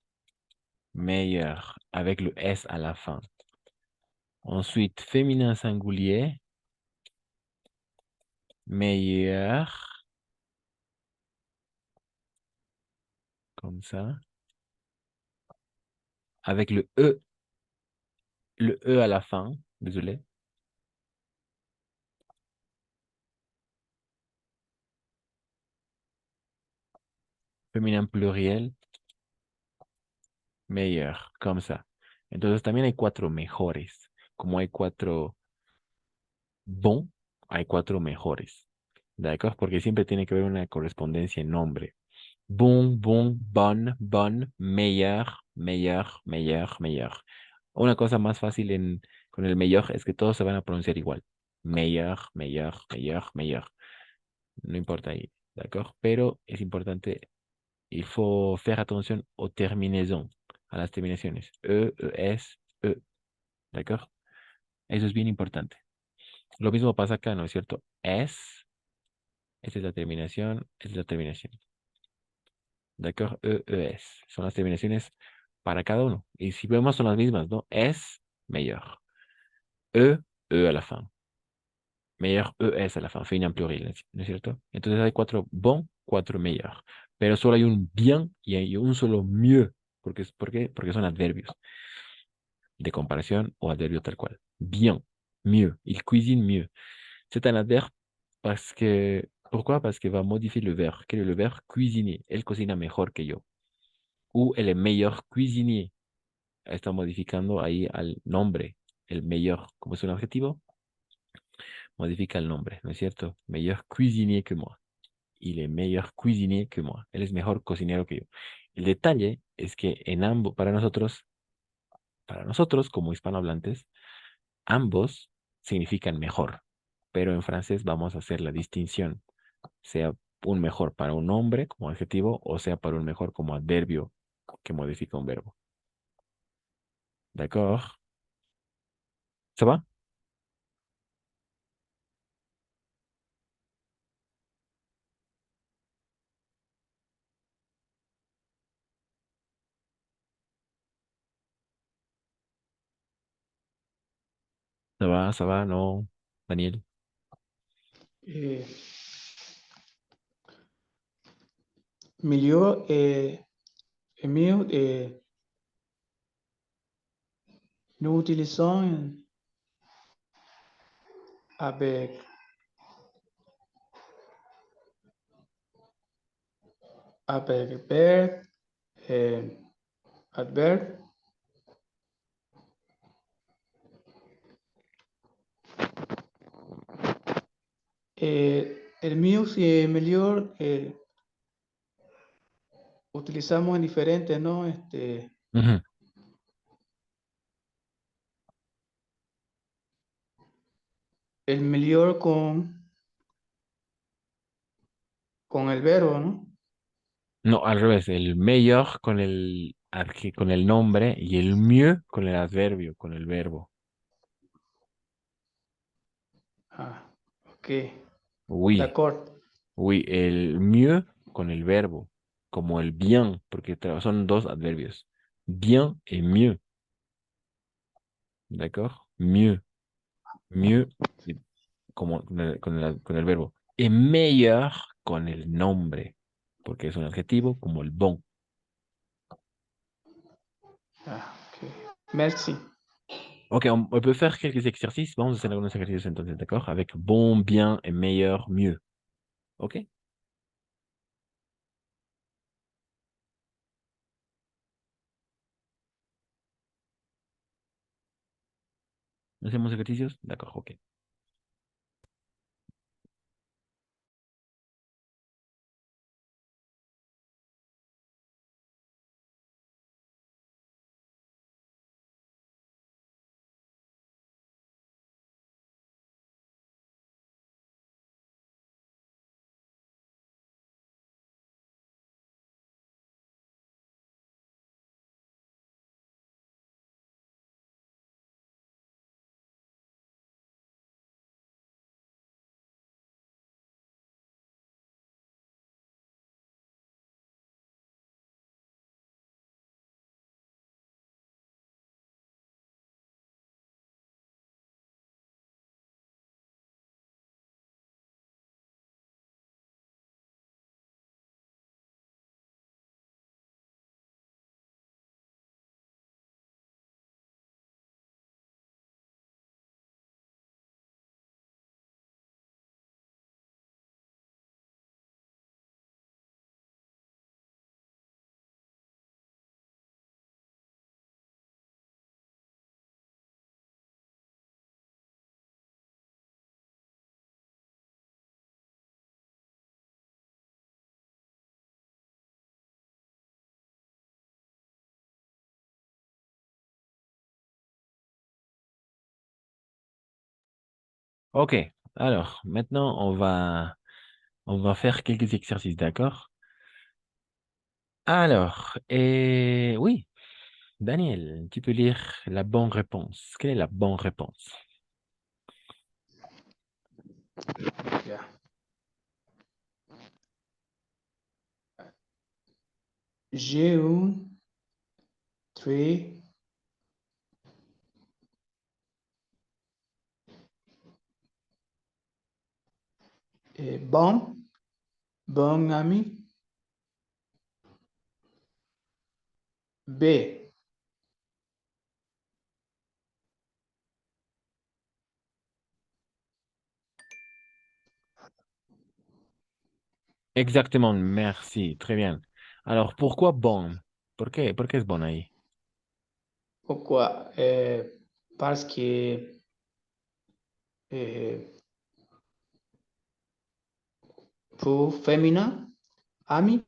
meilleur, avec le S à la fin. Ensuite, féminin singulier, meilleur, comme ça. Avec le E à la fin, désolé. Féminin pluriel, meilleur, comme ça. Entonces también hay cuatro mejores. Como hay cuatro bons, hay cuatro mejores. ¿De Porque siempre tiene que haber una correspondencia en nombre. Bon, bon, bon, bon, meilleur, meilleur, meilleur, meilleur. Una cosa más fácil con el meilleur es que todos se van a pronunciar igual. Meilleur, meilleur, meilleur, meilleur. No importa ahí, ¿de Pero es importante, il faut faire attention aux terminaisons, a las terminaciones. E, es, e. ¿De Eso es bien importante. Lo mismo pasa acá, ¿no es cierto? Esa es la terminación, esa es la terminación. ¿De ES. Son las terminaciones para cada uno. Y si vemos son las mismas, ¿no? Es, meilleur. E a la fin. Meilleur, ES a la fin. Fin en pluriel, ¿no es cierto? Entonces hay cuatro bon, cuatro meilleur. Pero solo hay un bien y hay un solo mieux. ¿Por qué? Porque son adverbios de comparación o adverbio tal cual. Bien, mieux. Il cuisine mieux. C'est un adverbe parce que... Pourquoi? Parce que va modifier le verbe. Quel est le verbe? Cuisiner. Él cocina mejor que yo. Ou el meilleur cuisinier. Está modificando ahí al nombre. El meilleur, como es un adjetivo, modifica el nombre, ¿no es cierto? Meilleur cuisinier que moi. Il est meilleur cuisinier que moi. Él es mejor cocinero que yo. El detalle es que en ambos, para nosotros como hispanohablantes, ambos significan mejor. Pero en francés vamos a hacer la distinción. Sea un mejor para un nombre como adjetivo o sea para un mejor como adverbio que modifica un verbo. D'accord? ¿Se va? ça va, non, Daniel. Eh, melhor é meu não utilizam avec avec verbe adverb el mío sí es mejor utilizamos en diferentes, ¿no? Ujú. El mejor con el verbo, ¿no? No, al revés, el mayor con el nombre y el mieux con el adverbio, con el verbo. Ah, ok, Oui, d'accord. oui, el mieux con el verbo, como el bien, porque son dos adverbios. Bien et mieux, ¿d'accord? Mieux, mieux, y como con el verbo. Et meilleur con el nombre, porque es un adjetivo como el bon. Ah, ok. Merci. Ok, on peut faire quelques exercices. Vamos a hacer algunos ejercicios entonces, ¿d'accord? Avec bon, bien et meilleur, mieux. Ok, hacemos ejercicios. D'accord, ok. Ok, alors maintenant on va faire quelques exercices, d'accord? Alors, et oui, Daniel, tu peux lire la bonne réponse. Quelle est la bonne réponse? Yeah. J'ai un très bon ami. B. Exactement, merci, très bien. Alors, pourquoi bon? Por qué es bon ahí? Pourquoi? Parce que eh, pour féminin, ami,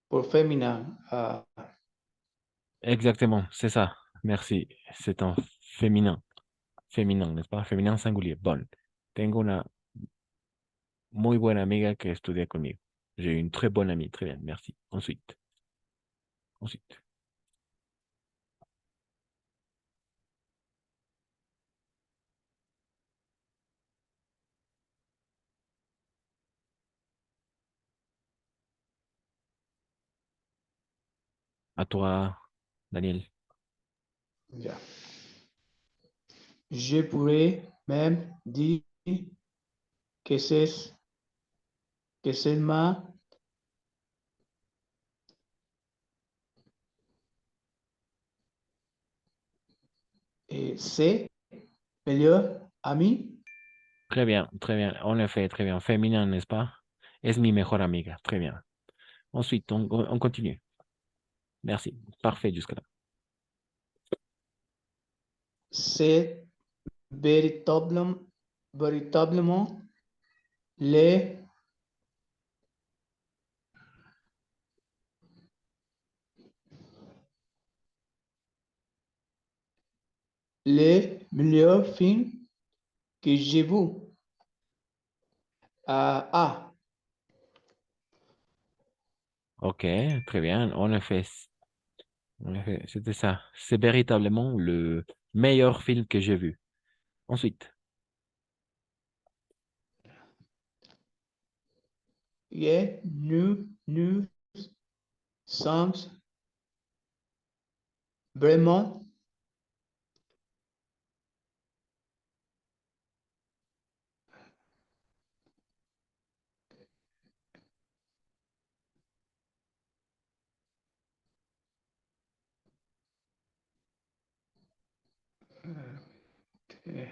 pour féminin. Exactement, c'est ça. Merci. C'est un féminin. Féminin, n'est-ce pas? Féminin singulier. Bon. Tengo una muy buena amiga que estudia conmigo. J'ai une très bonne amie. Très bien, merci. Ensuite. À toi, Daniel. Ya. Je pourrais même dire que c'est c'est meilleur ami. Très bien, très bien. En effet, très bien. Féminin, n'est-ce pas? Es mi mejor amiga. Très bien. Ensuite, on continue. Merci. Parfait jusque là. C'est véritablement les, les meilleurs films que j'ai vus. Ah, Ok, très bien. En effet, c'était ça. C'est véritablement le meilleur film que j'ai vu. Ensuite, yeah, nous sommes vraiment euh,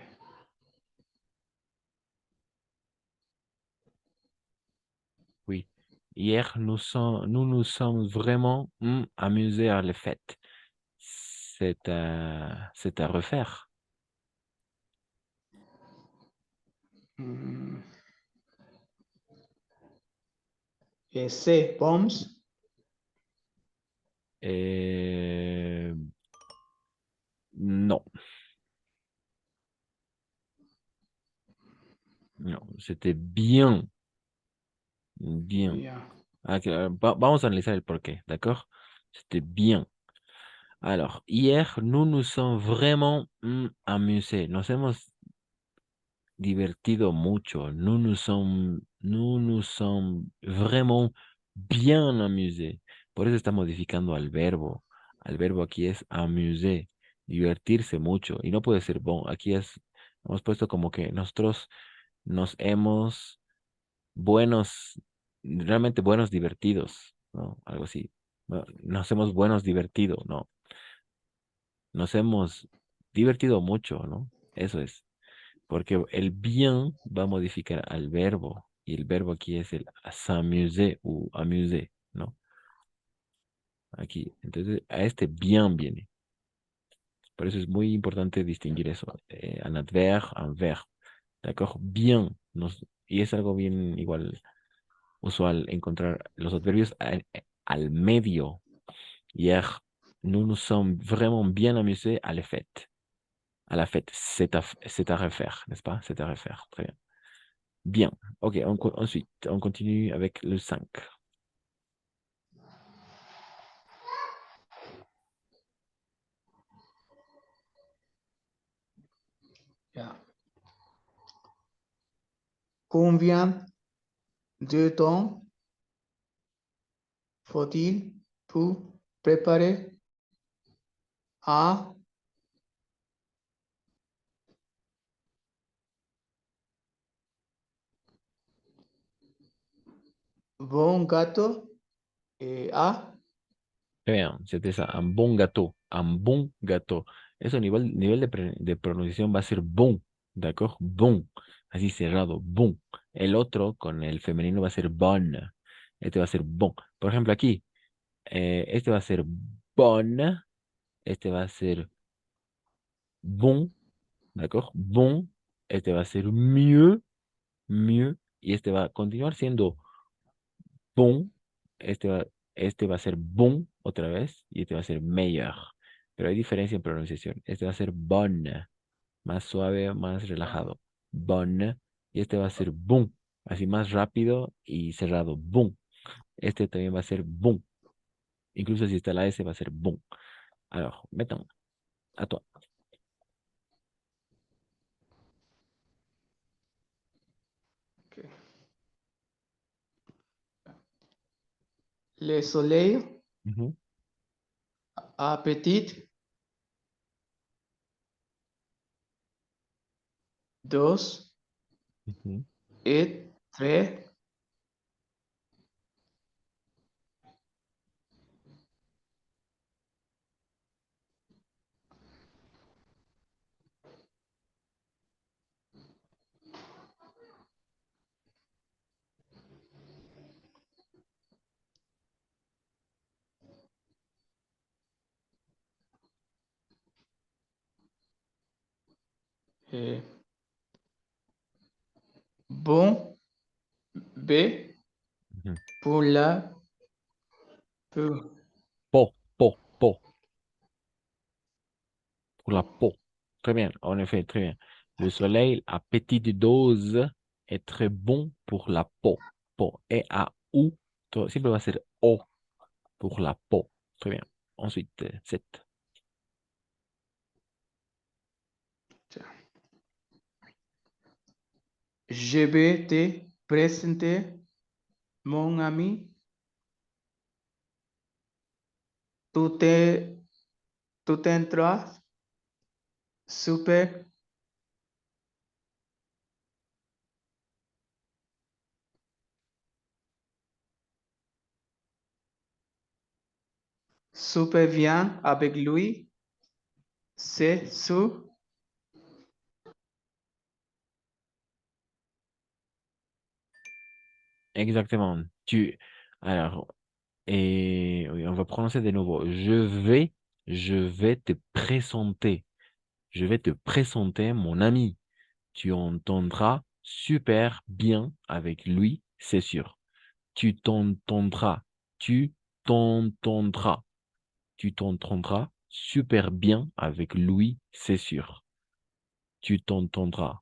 oui. Hier, nous nous sommes vraiment amusés à la fête. C'est à refaire. mm, et c'est bombes. Et non, non, c'était bien, bien. Bien. Vamos a analizar el porqué, ¿d'accord? C'était bien. Alors, hier, nous nous sommes vraiment amusés. Nos hemos divertido mucho. Nous nous sommes vraiment bien amusés. Por eso está modificando al verbo. Al verbo aquí es amuser, divertirse mucho. Y no puede ser bon. Aquí hemos puesto como que nosotros nos hemos buenos, realmente buenos divertidos, ¿no? Algo así. No, nos hemos buenos divertido, ¿no? Nos hemos divertido mucho, ¿no? Eso es. Porque el bien va a modificar al verbo. Y el verbo aquí es el s'amuser o amuser, ¿no? Aquí. Entonces, a este bien viene. Por eso es muy importante distinguir eso. Un adverbe, un verbe. ¿De bien. Y es algo bien igual usual encontrar los adverbios al medio. Hier, nous nous sommes vraiment bien amusés à la fête. À la fête, c'est à refaire, n'est-ce pas? C'est à refaire. Très bien. Bien. Ok, ensuite, on continue avec le 5. Ya. Combien de temps faut-il pour préparer un bon gâteau et à Très bien, c'était ça, un bon gâteau, un bon gâteau. Eso nivel de pronunciación va a ser bon, ¿d'accord? Bon, así cerrado, bon. El otro con el femenino va a ser bon. Este va a ser bon. Por ejemplo, aquí, este va a ser bon, este va a ser bon, ¿d'accord? Bon, este va a ser mieux, mieux, y este va a continuar siendo bon, este va a ser bon otra vez y este va a ser meilleur. Pero hay diferencia en pronunciación. Este va a ser bon, más suave, más relajado. Bon, y este va a ser bon, así más rápido y cerrado. Bon. Este también va a ser bon. Incluso si está la S va a ser bon. Alors, maintenant, à toi. le soleil Mhm. Appétit. 2. Mhm. Et 3. Bon. B. Mhm. Pour la peau. Po. Pour la peau. Très bien, en effet, très bien. Le soleil à petite dose est très bon pour la peau. Peau. E-A-U. Siempre va a ser O pour la peau. Très bien. Ensuite, 7. Je vais te présenter mon ami. Tu te, tu t'entends super, super bien avec lui. C'est sûr. Exactement. Alors, et oui, on va prononcer de nouveau. Je vais te présenter. Je vais te présenter mon ami. Tu entendras super bien avec lui, c'est sûr. Tu t'entendras. Tu t'entendras. Tu t'entendras super bien avec lui, c'est sûr. Tu t'entendras.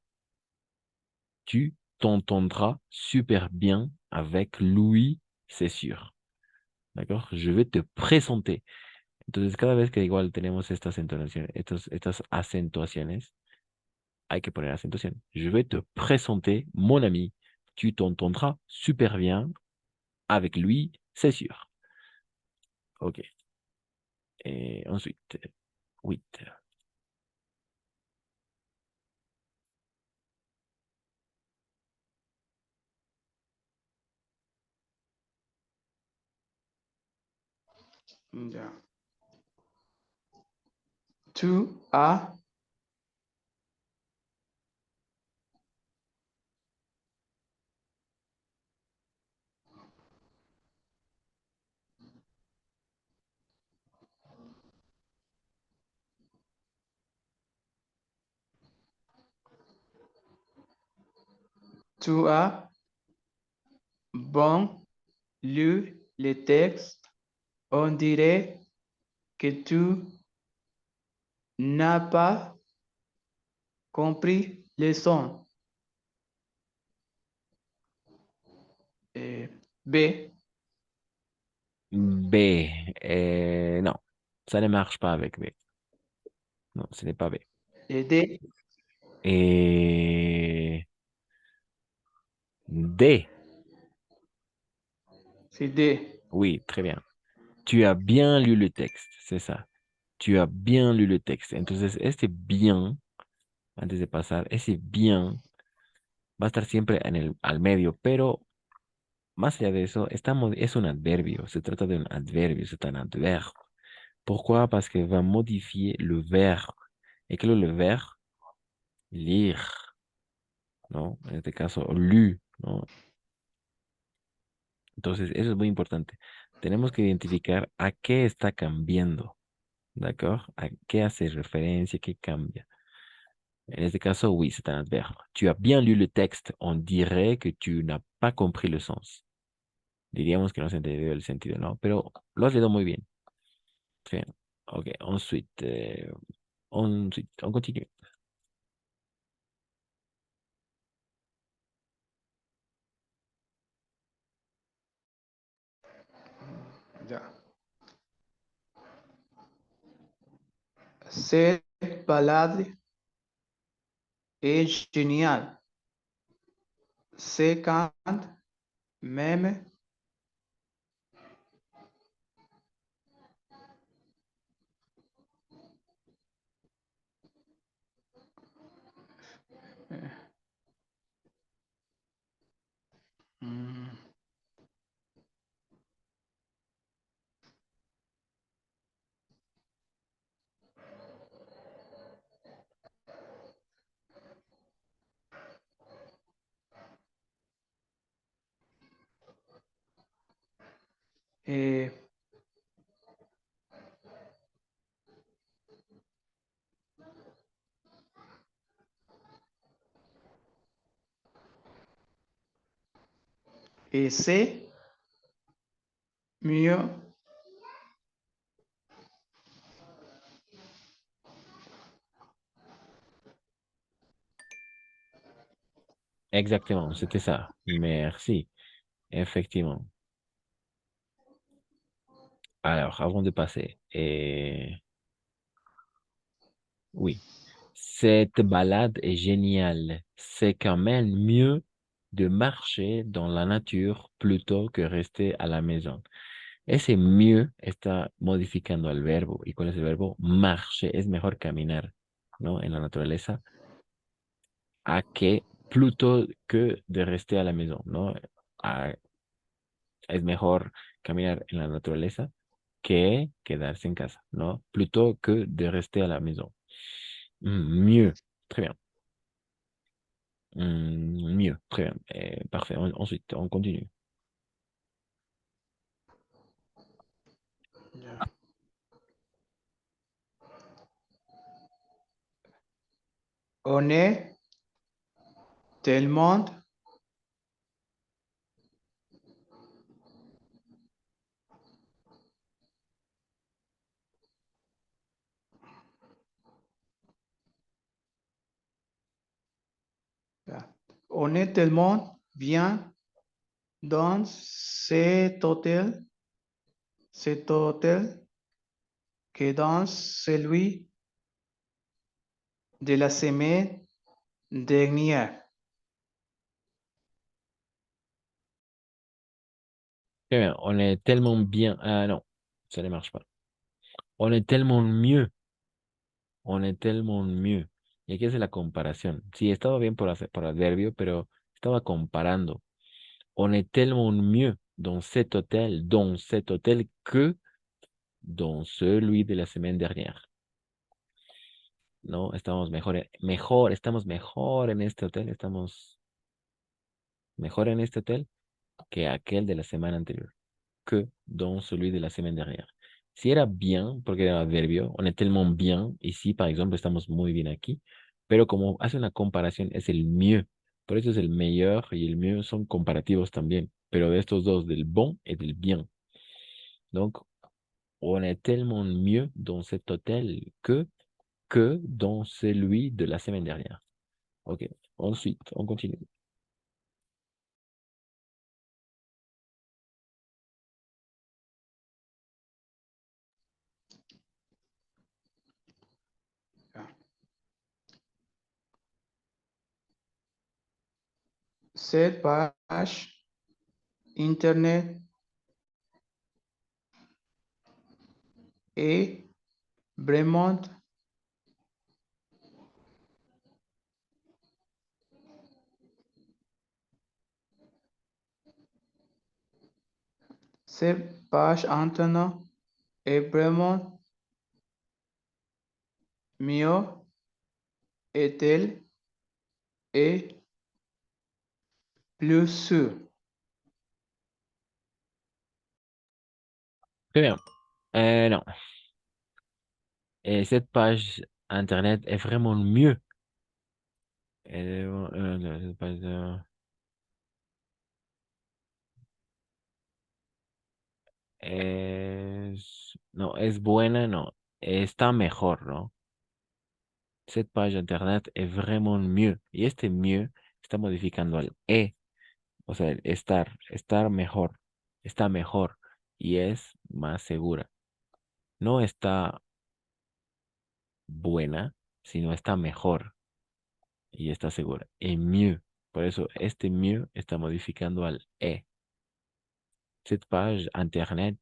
Tu t'entendras super bien avec lui, c'est sûr. ¿D'accord? Je vais te présenter. Entonces, cada vez que igual tenemos estas entonaciones, estas acentuaciones, hay que poner acentuación. Je vais te présenter mon ami. Tu t'entendras super bien avec lui, c'est sûr. OK. Et ensuite, 8. Ya. Tu as Tu as bon lu les textes. On dirait que tu n'as pas compris les sons. B. B. Non, ça ne marche pas avec B. Non, ce n'est pas B. Et D. Et D. C'est D. Oui, très bien. Tu as bien lu le texte, c'est ça. Tu as bien lu le texte. Entonces, este bien, antes de pasar, ese bien va a estar siempre al medio, pero más allá de eso, es un adverbio. Se trata de un adverbio, c'est un adverbe. Pourquoi? Parce que va modifier le verbe. Et quel est le verbe? Lire, ¿no? En este caso, lu, ¿no? Entonces, eso es muy importante. Tenemos que identificar a qué está cambiando, ¿d'accord? A qué hace referencia, qué cambia. En este caso, oui, c'est un adverbe. Tu as bien lu le texte. On dirait que tu n'as pas compris le sens. Diríamos que no has entendido el sentido, ¿no? Pero lo has leído muy bien. Très bien. Ok, ensuite, on continue. Ya. Cette balade est géniale. C'est quand même Mm, eh, c'est mieux. Exactement, c'était ça. Merci. Effectivement. Alors, avant de passer, oui, cette balade est géniale. C'est quand même mieux de marcher dans la nature plutôt que rester a la maison. Ese mieux está modificando el verbo. ¿Y cuál es el verbo? Marche. Es mejor caminar, ¿no? En la naturaleza a que plutôt que de rester a la maison, ¿no? A- es mejor caminar en la naturaleza que quedarse en casa, ¿no? Plutôt que de rester a la maison. Mieux. Très bien. Mieux. Très bien. Parfait. Ensuite, on continue. Ya. On est tellement ya. On est tellement bien dans cet hôtel que dans celui de la semaine dernière. Très bien. On est tellement bien. Ah non, ça ne marche pas. On est tellement mieux. On est tellement mieux. Y aquí hace la comparación. Sí, estaba bien por adverbio, pero estaba comparando. On est tellement mieux dans cet hôtel que dans celui de la semaine dernière. No, estamos estamos mejor en este hotel, estamos mejor en este hotel que aquel de la semana anterior, que dans celui de la semaine dernière. Si era bien, porque era adverbio, on est tellement bien, ici, par exemple, estamos muy bien aquí, pero como hace una comparación, es el mieux. Por eso es el meilleur y el mieux son comparativos también, pero de estos dos, del bon et del bien. Donc, on est tellement mieux dans cet hôtel que dans celui de la semaine dernière. Ok, ensuite, on continue. Cette page Internet est vraiment cette page Internet est vraiment mieux est-elle et plus sûre. Très bien. Non. Et cette page Internet est vraiment mieux. Cette page, no, es buena, no. Está mejor, ¿no? Cette page Internet est vraiment mieux. Y este mieux está modificando al e. O sea, el estar mejor. Está mejor. Y es más segura. No está buena, sino está mejor y está segura. Et mieux. Por eso este mieux está modificando al e. Cette page internet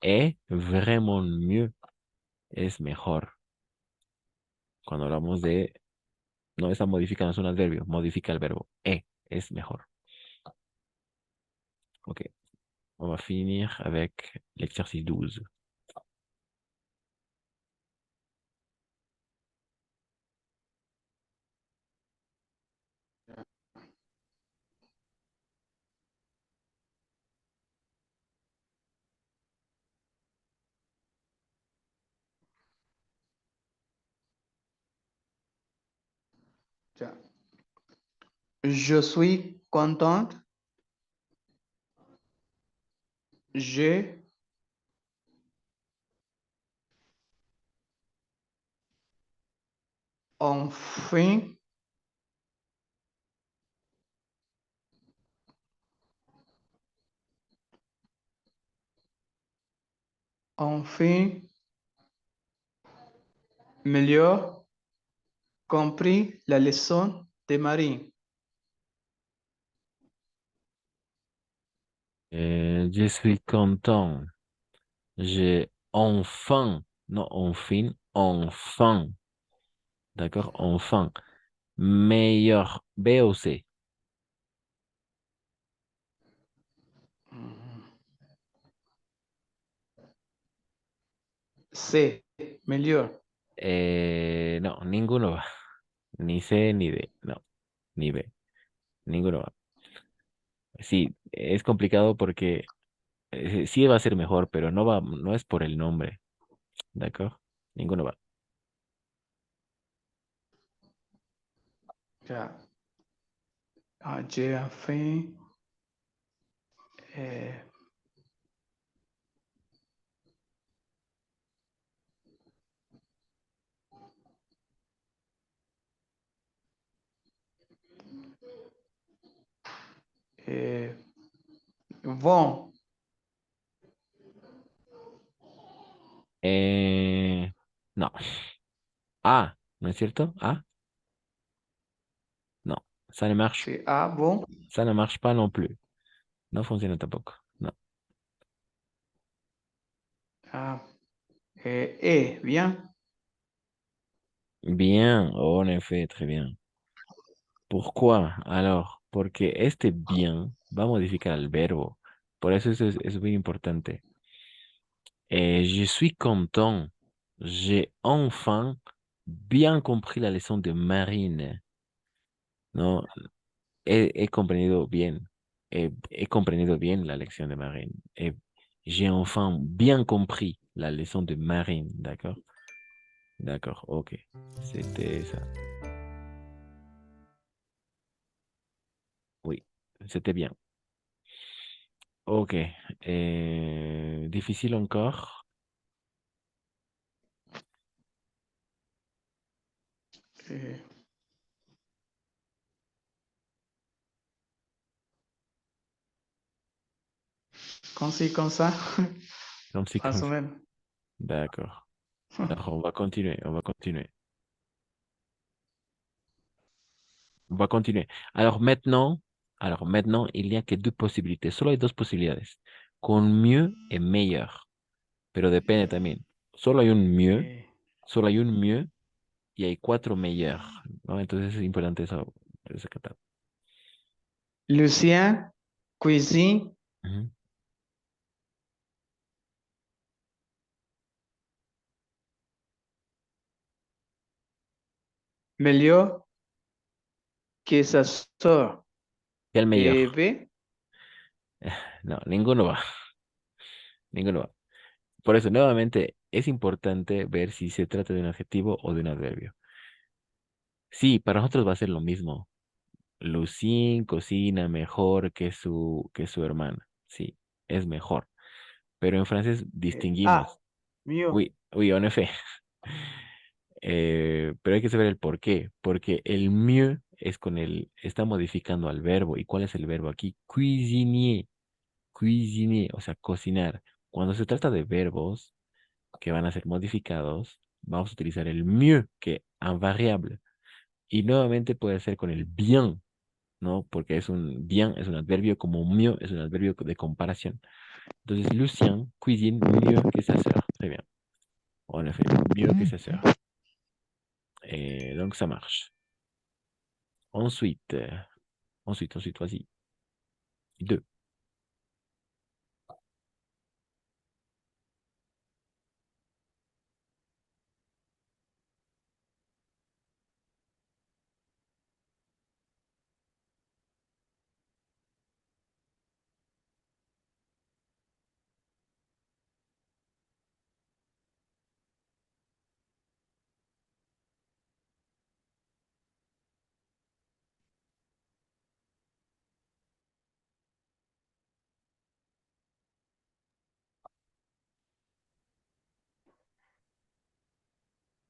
est vraiment mieux. Es mejor. Cuando hablamos de, no está modificando, es un adverbio, modifica el verbo. Es mejor. Ok. On va finir avec l'exercice 12. Ya. Je suis contente. J'ai enfin enfin mieux compris la leçon de Marie. Je suis content. J'ai enfin, non, enfin, d'accord, enfin, meilleur, B ou C. C, meilleur. No, ninguno va. Ni C ni D, no, ni B, ninguno va. Sí, es complicado porque sí va a ser mejor, pero no va, no es por el nombre, ¿d'accord? Ninguno va. Ya. J'ai enfin eh, eh, bon. No. A, ¿no es cierto? A, no, ça ne marche, C'est A, bon. ça ne marche pas non plus. No funciona tampoco. No. Ah, E, bien. Bien, en effet, très bien. Pourquoi? Alors, porque este bien va a modificar el verbo. Por eso es muy importante. Je suis content. J'ai enfin bien compris la leçon de Marine. ¿No? He comprendido bien. He comprendido bien la lección de Marine. J'ai enfin bien compris la leçon de Marine. D'accord? D'accord, ok. C'était ça. Oui, c'était bien. Ok. Difficile encore. Eh, comme ci, comme ça. Comme si, Más comme o ça. menos. D'accord. Alors, on va continuer, on va continuer. On va continuer. Alors maintenant, il n'y a que deux possibilités. Solo hay dos posibilidades. Con mieux et meilleur. Pero depende también. Solo hay un mieux, Eh, solo hay un mieux y hay cuatro meilleurs, ¿no? Entonces es importante eso, rescatar. Lucien cuisine Ujú. mejor que sa sœur. ¿Qué el Et meilleur? B, No, ninguno va. Ninguno va. Por eso, nuevamente, es importante ver si se trata de un adjetivo o de un adverbio. Sí, para nosotros va a ser lo mismo. Lucien cocina mejor que su hermana. Sí, es mejor. Pero en francés A, distinguimos. mieux. Oui, oui, en effet. Pero hay que saber el por qué. Porque el mieux es con está modificando al verbo. ¿Y cuál es el verbo aquí? Cuisinier. Cuisinier, o sea, cocinar. Cuando se trata de verbos que van a ser modificados, vamos a utilizar el mieux, que es variable. Y nuevamente puede ser con el bien, ¿no? Porque es un bien, es un adverbio, como mieux es un adverbio de comparación. Entonces, Lucien cuisine mieux que sa sœur. Très bien. En effet, mieux que sa sœur. Donc, ça marche. Ensuite, ensuite, vas-y. Deux.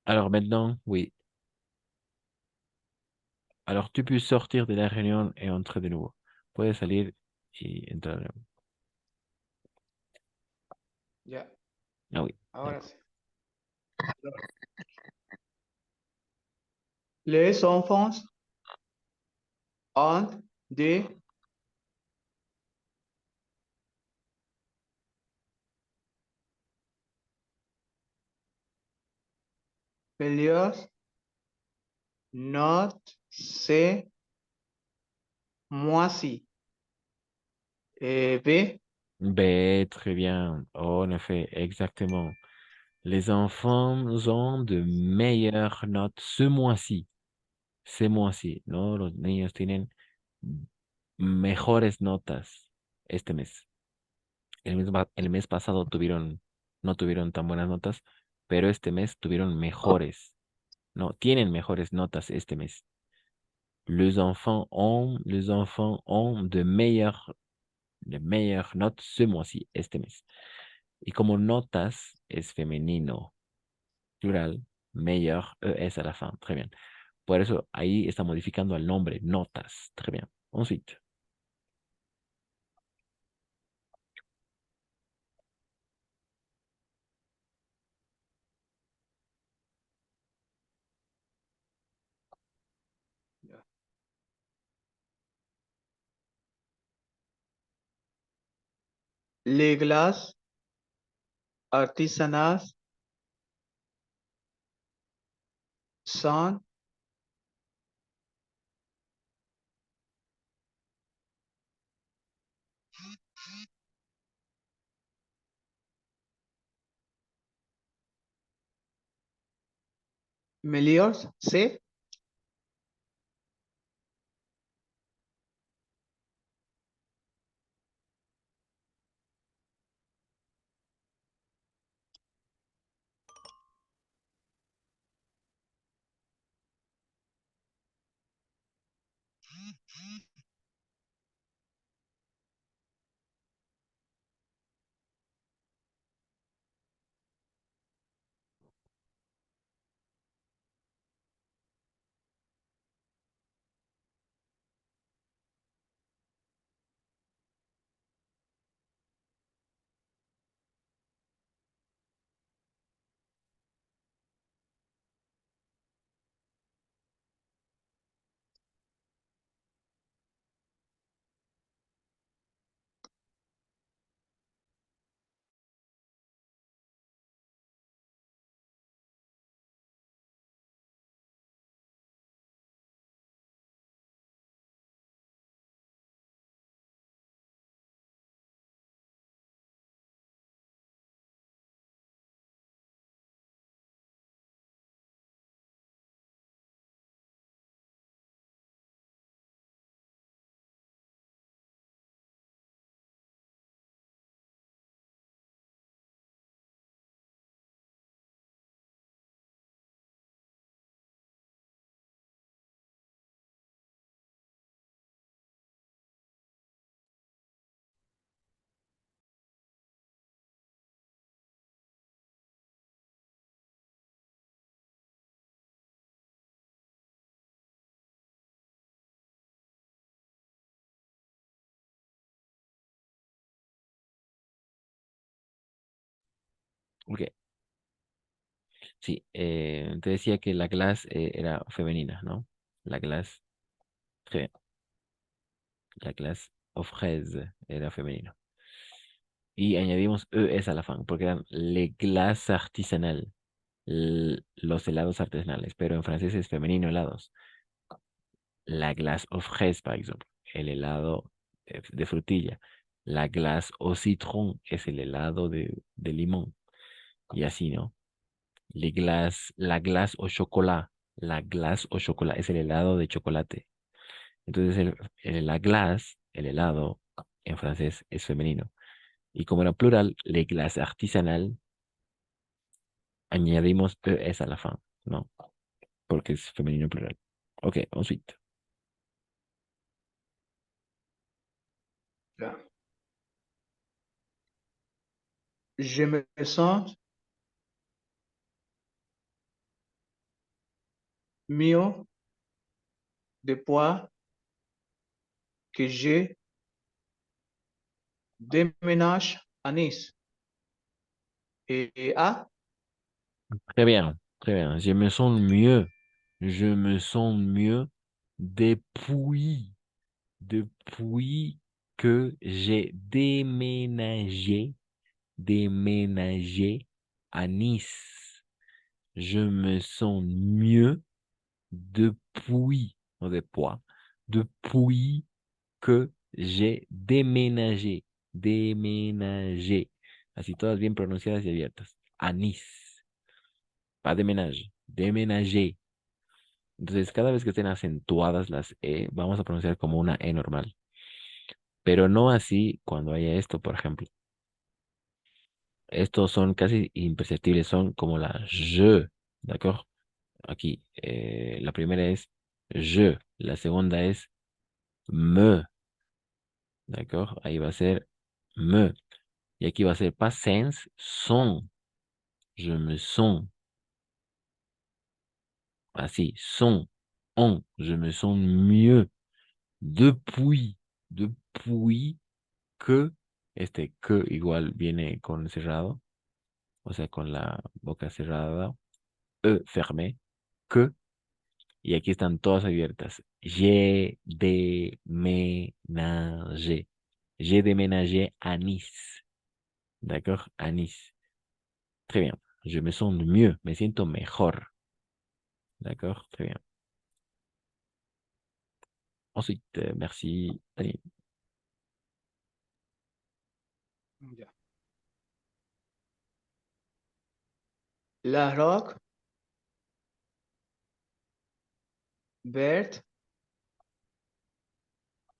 Alors maintenant, oui. Alors tu peux sortir de la réunion et entrer de nouveau. Puedes salir y entrar de nuevo. Ya, Ah oui. ahora sí. Les enfants ont des meilleures notes ce mois-ci. B. B, très bien. Oh, en effet, exactement. Les enfants ont de meilleures notes ce mois-ci. Ce mois-ci, ¿no? Los niños tienen mejores notas este mes. El mes pasado no tuvieron tan buenas notas, pero este mes tuvieron mejores, no, tienen mejores notas este mes. Les enfants ont de meilleures notes ce mois-ci, este mes. Y como notas es femenino, plural, meilleur, es a la fin. Très bien. Por eso ahí está modificando el nombre, notas. Très bien. Ensuite. Les glaces artisanales sont meilleures C. Ok. Sí, te decía que la glace era femenina, ¿no? La glace, très bien. La glace aux fraises era femenino. Y añadimos es a la fin, porque eran les glaces artisanales, los helados artesanales, pero en francés es femenino helados. La glace aux fraises, par ejemplo, el helado de frutilla. La glace au citron es el helado de limón. Y así, ¿no? La glace au chocolat. La glace au chocolat es el helado de chocolate. Entonces, la glace, el helado, en francés es femenino. Y como era plural, les glaces artisanales, añadimos es a la fin, ¿no? Porque es femenino plural. Ok, ensuite. Ya. Je me sens mío depuis que je déménage à Nice. Et A, Très bien, très bien. Je me sens mieux. Je me sens mieux depuis, depuis que j'ai déménagé à Nice. Je me sens mieux depuis, no de poids, depuis que j'ai déménagé. Así todas bien pronunciadas y abiertas. A Nice. Pas déménage, déménager. Entonces, cada vez que estén acentuadas las E, vamos a pronunciar como una E normal. Pero no así cuando haya esto, por ejemplo. Estos son casi imperceptibles, son como la je, ¿d'accord? Aquí, la primera es je, la segunda es me, ¿d'accord? Ahí va a ser me. Y aquí va a ser pas sens, son. Je me sens. Así, son, on. Je me sens mieux depuis, depuis que, este que igual viene con cerrado, o sea, con la boca cerrada, fermé, que, y aquí están todas abiertas. J'ai déménagé à Nice. D'accord? À Nice. Très bien. Je me sens mieux, me siento mejor. D'accord? Très bien. Ensuite, merci, Dani. ya. La roque verte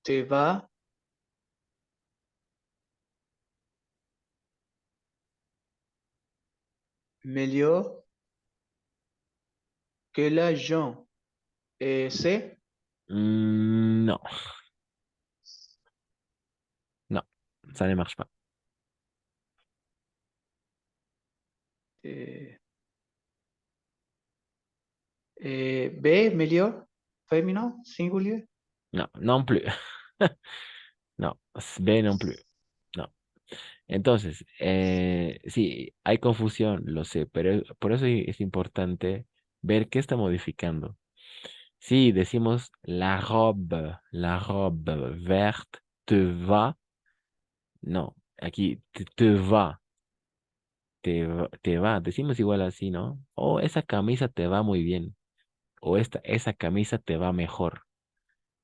te va mieux que la jaune. Et c'est Non, non, ça ne marche pas. eh, B, meilleur, féminin, singulier. No, non plus. No, B non plus. No. Entonces, sí, hay confusión, lo sé, pero por eso es importante ver qué está modificando. Si decimos la robe verte te va, no, aquí te va, te va, decimos igual así, ¿no? O esa camisa te va muy bien, o esa camisa te va mejor,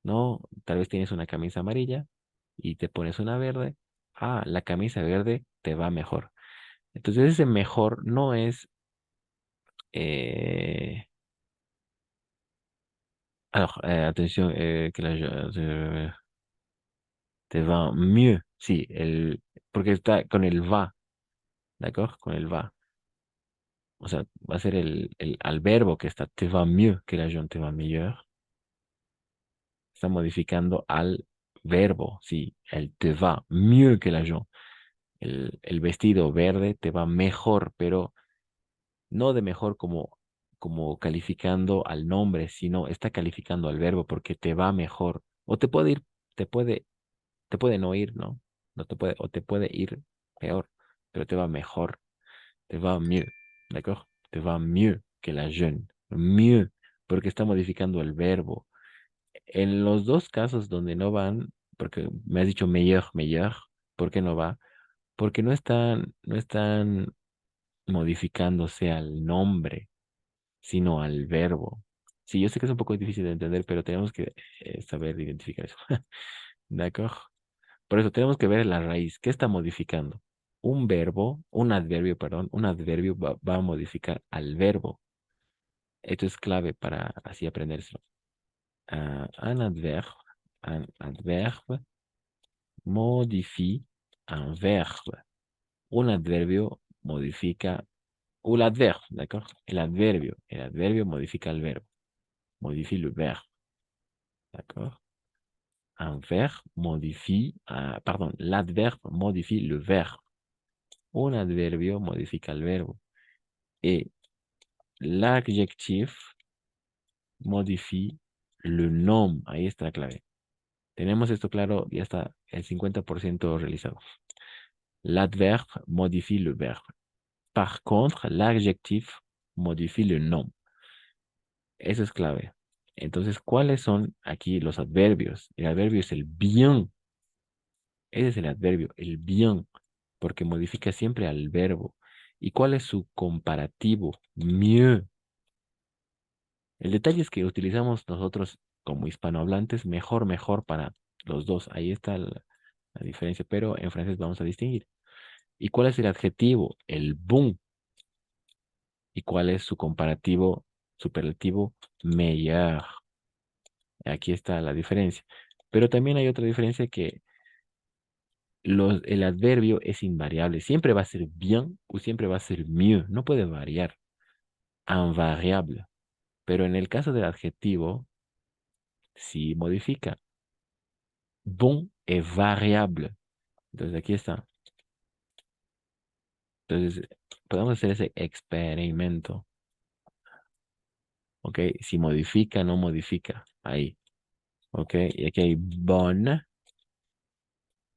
¿no? Tal vez tienes una camisa amarilla y te pones una verde. Ah, la camisa verde te va mejor. Entonces ese mejor no es... eh, attention, que te va mieux. Sí, porque está con el va, ¿d'accord? Con el va. O sea, va a ser al verbo que está te va mieux, que la jaune te va meilleur. Está modificando al verbo, sí, el te va mieux que la jaune. El vestido verde te va mejor, pero no de mejor como calificando al nombre, sino está calificando al verbo porque te va mejor. O te puede ir, te puede no ir, ¿no? No te puede, o te puede ir peor, pero te va mejor, te va mieux, ¿d'accord? Te va mieux que la jeune. Mieux, porque está modificando el verbo. En los dos casos donde no van, porque me has dicho meilleur, meilleur, ¿por qué no va? Porque no están modificándose al nombre, sino al verbo. Sí, yo sé que es un poco difícil de entender, pero tenemos que saber identificar eso. ¿De acuerdo? Por eso tenemos que ver la raíz. ¿Qué está modificando? Un adverbio, perdón, un adverbio va a modificar al verbo. Esto es clave para así aprendérselo. Un adverbe modifie un verbe. Un adverbio modifica, o l'adverbe, d'accord? El adverbio modifica el verbo. Modifie le verbe, d'accord? Un verbe modifie, pardon, l'adverbe modifie le verbe. Un adverbio modifica el verbo. Et l'adjectif modifie le nom. Ahí está la clave. Tenemos esto claro, ya está el 50% realizado. L'adverbe modifie le verbe. Par contre, l'adjectif modifie le nom. Eso es clave. Entonces, ¿cuáles son aquí los adverbios? El adverbio es el bien. Ese es el adverbio, el bien, porque modifica siempre al verbo. ¿Y cuál es su comparativo? Mieux. El detalle es que utilizamos nosotros como hispanohablantes mejor, mejor para los dos. Ahí está la diferencia, pero en francés vamos a distinguir. ¿Y cuál es el adjetivo? El bon. ¿Y cuál es su comparativo superlativo? Meilleur. Aquí está la diferencia. Pero también hay otra diferencia que el adverbio es invariable. Siempre va a ser bien o siempre va a ser mieux. No puede variar. Invariable. Pero en el caso del adjetivo, sí modifica. Bon es variable. Entonces aquí está. Entonces podemos hacer ese experimento. ¿Ok? Si modifica, no modifica. Ahí. ¿Ok? Y aquí hay bon.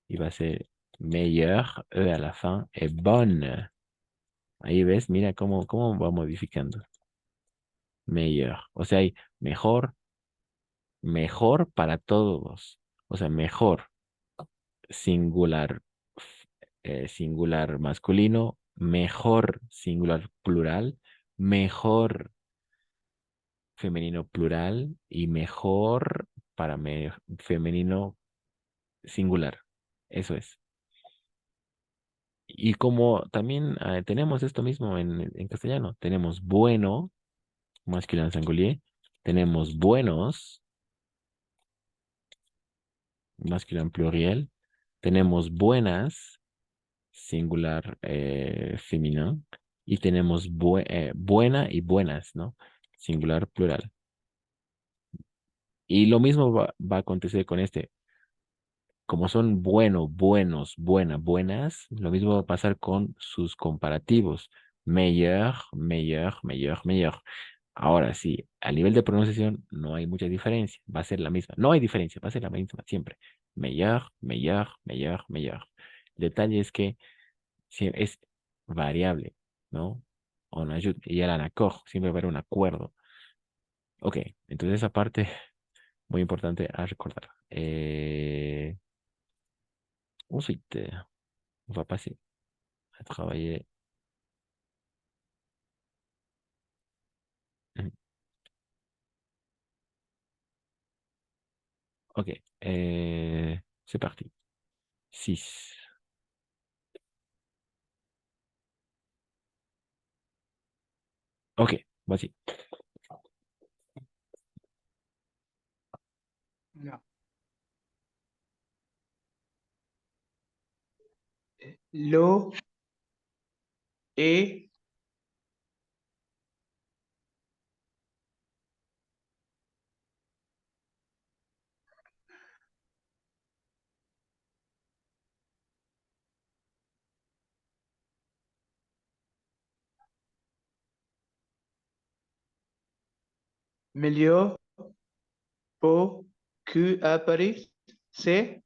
Y va a ser meilleur. E a la fin. Es bonne. Ahí ves, mira cómo va modificando. Meilleur. O sea, hay mejor, mejor para todos. O sea, mejor. Singular, singular masculino. Mejor singular plural. Mejor femenino plural. Y mejor para femenino singular. Eso es. Y como también tenemos esto mismo en castellano, tenemos bueno, masculino singulier, tenemos buenos, masculino pluriel, tenemos buenas, singular femenino, y tenemos buena y buenas, ¿no? Singular plural. Y lo mismo va a acontecer con este. Como son bueno, buenos, buena, buenas, lo mismo va a pasar con sus comparativos. Meilleur, meilleur, meilleur, meilleur. Ahora sí, a nivel de pronunciación no hay mucha diferencia. Va a ser la misma. No hay diferencia, va a ser la misma siempre. Meilleur, meilleur, meilleur, meilleur. El detalle es que es variable, ¿no? Y el accord, siempre va a haber un acuerdo. Ok, entonces esa parte muy importante a recordar. Ensuite, on va passer à travailler. Mhm. Ok, c'est parti. 6. Ok, vas-y. Ya. Lo, he, Melio, Po, Q à Paris, C.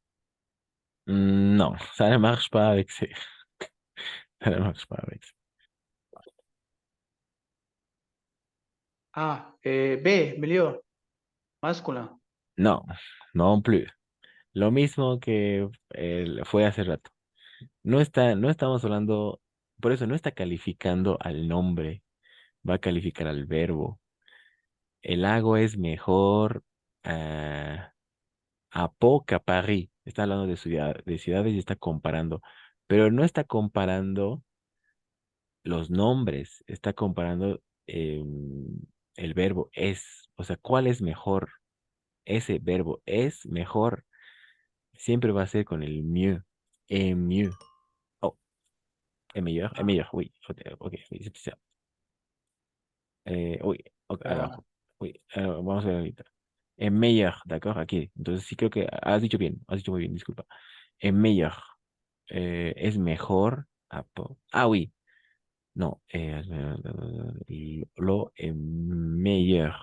Non, ça ne marche pas avec C. Ça ne marche pas avec C. Ah, B, Melio, máscula. No, non plus. Lo mismo que fue hace rato. No estamos hablando, por eso no está calificando al nombre, va a calificar al verbo. El lago es mejor a Pau que a París. Está hablando de ciudades y está comparando, pero no está comparando los nombres, está comparando el verbo es, o sea, ¿cuál es mejor? Ese verbo es mejor, siempre va a ser con el mieux, mieux. Oh, es meilleur, oui. Ok, oui, c'est ça. Oui, ok, Ah, alors, vamos a ver ahorita. Es meilleur, ¿d'accord? Aquí. Entonces sí creo que has dicho bien, has dicho muy bien, disculpa. Es meilleur. Es mejor. Oui. No, lo es meilleur.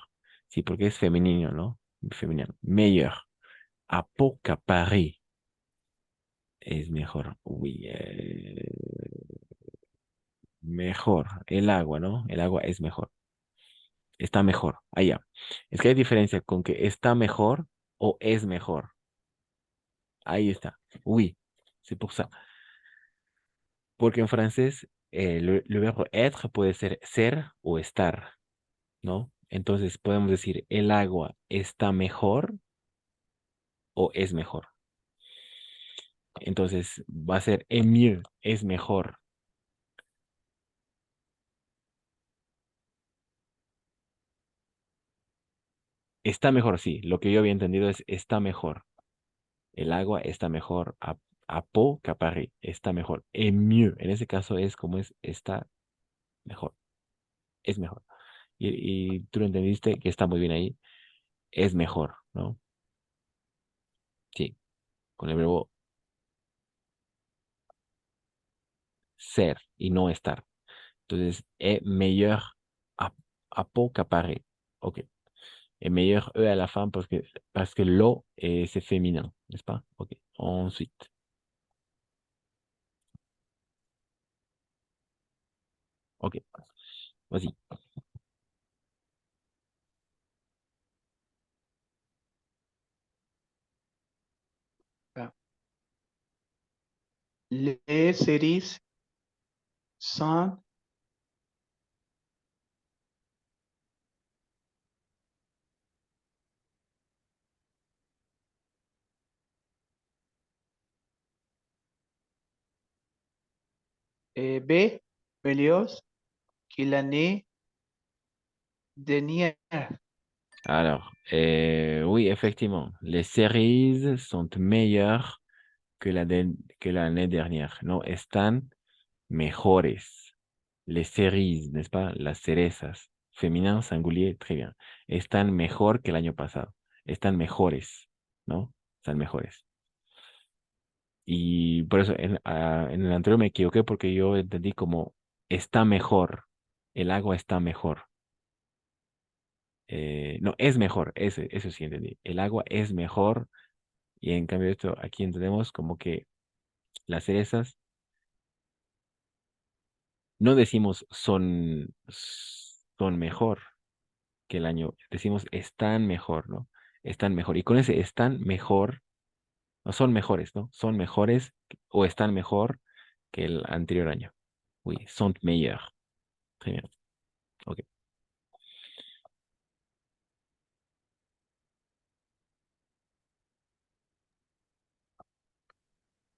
Sí, porque es femenino, ¿no? Femenino. Meilleur. À Pau qu'à Paris. Es mejor. Uy, mejor. El agua, ¿no? El agua es mejor. Está mejor. Allá. Es que hay diferencia con que está mejor o es mejor. Ahí está. Oui, c'est pour ça. Porque en francés le verbo être puede ser o estar, ¿no? Entonces podemos decir el agua está mejor o es mejor. Entonces va a ser est mieux, es mejor. Está mejor, sí. Lo que yo había entendido es está mejor. El agua está mejor a Pau que a París. Está mejor. Est mieux. En ese caso es como es está mejor. Es mejor. Y tú lo entendiste que está muy bien ahí. Es mejor, ¿no? Sí. Con el verbo ser y no estar. Entonces, est meilleur à Pau qu'à Paris. OK. Et meilleur E à la fin parce que lo c'est féminin, n'est-ce pas? OK. Ensuite. OK. Vas-y. Les séries sont B, meilleures que l'année dernière. Alors, oui, effectivement, les séries sont meilleures que l'année dernière. No, están mejores. Les séries, n'est-ce pas? Las cerezas. Féminin, singulier, très bien. Están mejor que el año pasado. Están mejores, ¿no? Están mejores. Y por eso en el anterior me equivoqué porque yo entendí como está mejor. El agua está mejor. No, es mejor. Eso sí entendí. El agua es mejor. Y en cambio esto aquí entendemos como que las cerezas no decimos son mejor que el año, decimos están mejor, ¿no? Están mejor. Y con ese están mejor, no son mejores, ¿no? Son mejores o están mejor que el anterior año. Oui, sont meilleurs. Très bien. Ok.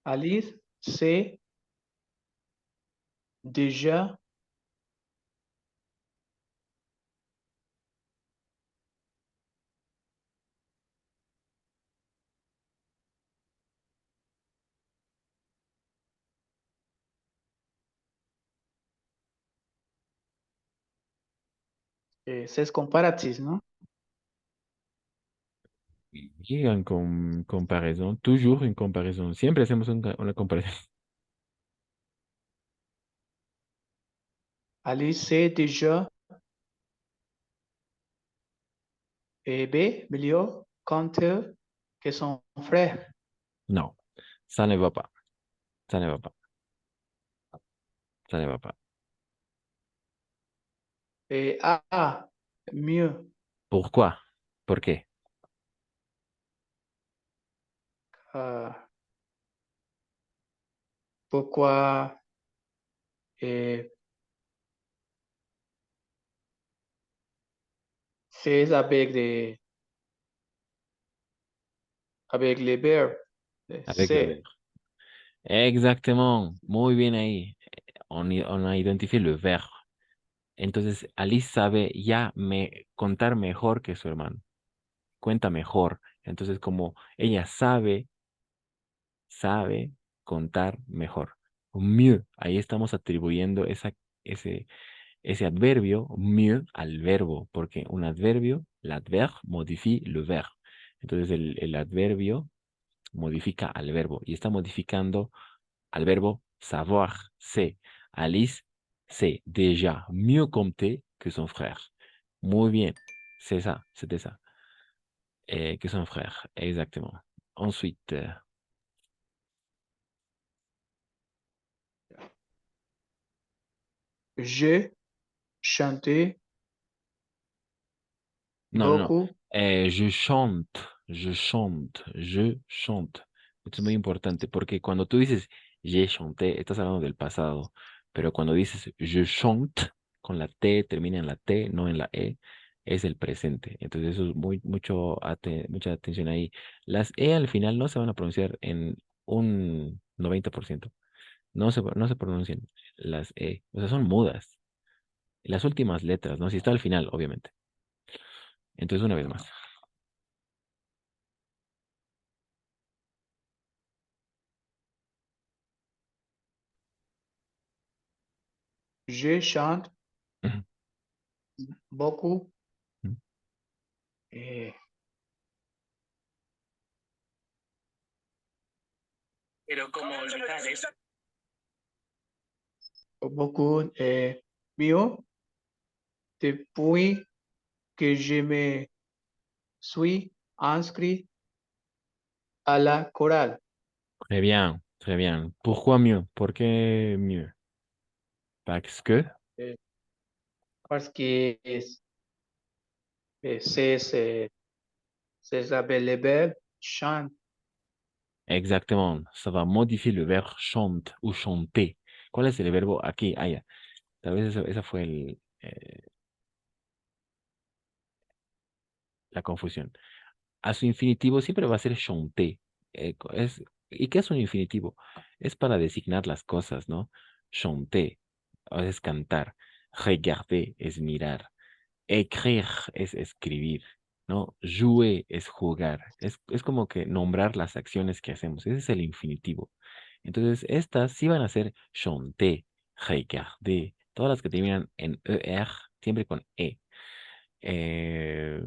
Alice sait déjà c'est comparatif, ¿no? Y en comparaison, toujours en comparaison. Siempre hacemos una comparación. Alice sait déjà B, mieux compter que son frère. No, ça ne va pas. Ça ne va pas. Ça ne va pas. A, mieux. Pourquoi? ¿Por qué? euh, pourquoi euh, c'est avec les verbes. Avec le C'est verbe. Exactement. Muy bien ahí. On a identifié le verbe. Entonces, Alice sabe ya contar mejor que su hermano. Cuenta mejor. Entonces, como ella sabe contar mejor. Mieux. Ahí estamos atribuyendo ese, ese adverbio mieux al verbo, porque un adverbio, l'adverbe, modifie le verbe. Entonces, el adverbio modifica al verbo y está modificando al verbo savoir, c'est. Alice sait déjà mieux compter que son frère. Muy bien. C'est ça, c'était ça. Que son frère, exactement. Ensuite, J'ai chanté non, no. beaucoup. Je chante, je chante, je chante. Esto es muy importante porque cuando tú dices je chanté, estás hablando del pasado, pero cuando dices je chante, con la T, termina en la T, no en la E, es el presente. Entonces eso es mucha atención ahí. Las E al final no se van a pronunciar en un 90%. No se pronuncian las E, o sea, son mudas. Las últimas letras, ¿no? Si está al final, obviamente. Entonces, una vez más. Je chante Ujú. beaucoup. Ujú. Eh, Pero como olvidar eso. beaucoup. Mieux, depuis que je me suis inscrit à la chorale. Très bien, très bien. Pourquoi mieux? ¿Por qué mieux? Parce que, Eh, parce que c'est ça le verbe chante. exactement, ça va modifier le verbe chante ou chanter. ¿Cuál es el verbo aquí? Ah, ya. Tal vez esa fue la confusión. A su infinitivo siempre va a ser chanter. ¿Y qué es un infinitivo? Es para designar las cosas, ¿no? Chanter es cantar. Regarder es mirar. Écrire es escribir, ¿no? Jouer es jugar. Es como que nombrar las acciones que hacemos. Ese es el infinitivo. Entonces, estas sí van a ser chanter, regarder, todas las que terminan en er, siempre con e. Eh,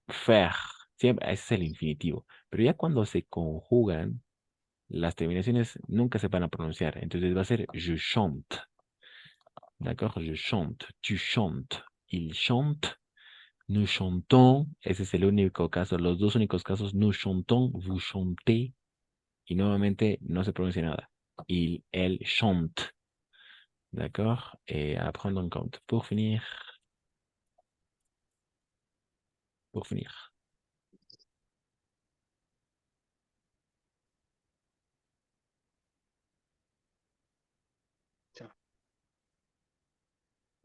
faire, siempre, ese es el infinitivo. Pero ya cuando se conjugan, las terminaciones nunca se van a pronunciar. Entonces va a ser je chante. D'accord? Je chante, tu chantes, il chante. Nous chantons, ese es el único caso, los dos únicos casos, nous chantons, vous chantez, y nuevamente no se pronuncia nada. Il, elle chante. D'accord? Et à prendre en compte. Pour finir. Pour finir.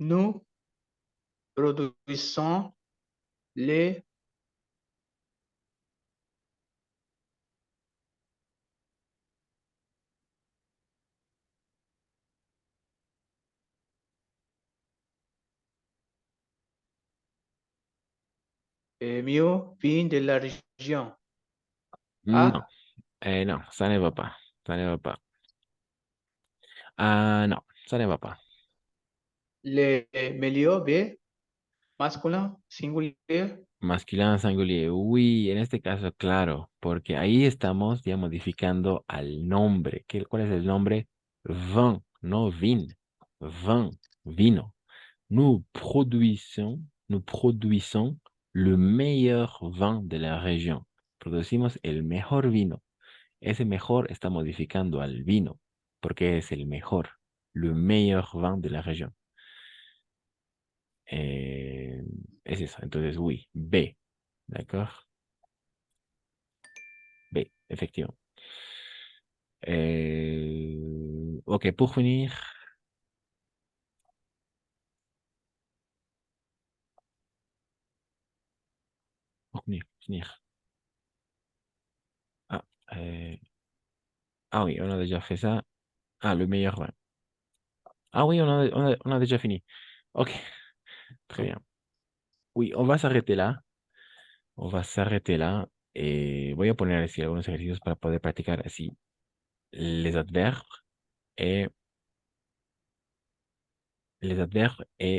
Nous produisons les mieux vins de la région. Non, Ah, non, ça ne va pas. Ça ne va pas. Ah, non, ça ne va pas. les meilleurs vins masculin singulier. Masculino singulier. Oui, en este caso, claro, porque ahí estamos ya modificando al nombre. ¿Cuál es el nombre? Vin, no vin. Vin, vino. Nous produisons le meilleur vin de la región. Producimos el mejor vino. Ese mejor está modificando al vino, porque es el mejor, le meilleur vin de la región. Es eso, entonces, oui, B, d'accord? B, effectivement. Ok, pour finir, finir. Ah, oui, on a déjà fait ça. Ah, le meilleur vin. Ah oui, on a déjà fini. Ok, très bien. Oui, on va s'arrêter là. On va s'arrêter là. Et voy a poner así algunos ejercicios para poder practicar así les adverbes et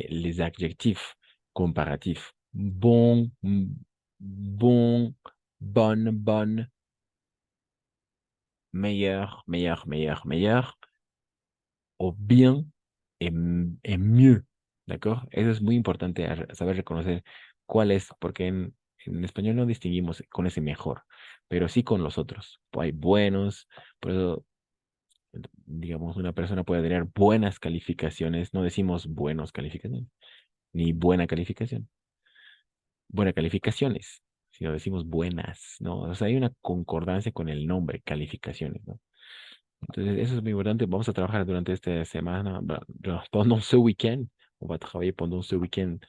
les adjectifs comparatifs. Bon, bon, bonne, bonne, meilleur, meilleur, meilleur, meilleur, o bien et mieux. ¿D'accord? Eso es muy importante saber reconocer ¿Cuál es? Porque en español no distinguimos con ese mejor, pero sí con los otros. Hay buenos, por eso, digamos, una persona puede tener buenas calificaciones, no decimos buenos calificaciones, ni buena calificación, buenas calificaciones, sino decimos buenas, ¿no? O sea, hay una concordancia con el nombre, calificaciones, ¿no? Entonces, eso es muy importante. Vamos a trabajar durante esta semana, pendant ce week-end, on va travailler pendant ce week-end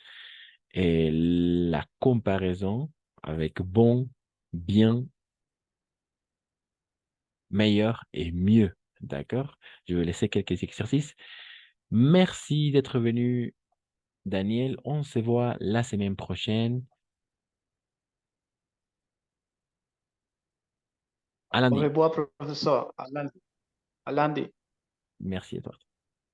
la comparaison avec bon, bien, meilleur et mieux. D'accord? Je vais laisser quelques exercices. Merci d'être venu, Daniel. On se voit la semaine prochaine. À Au lundi. revoir, professeur. À lundi. Merci à toi.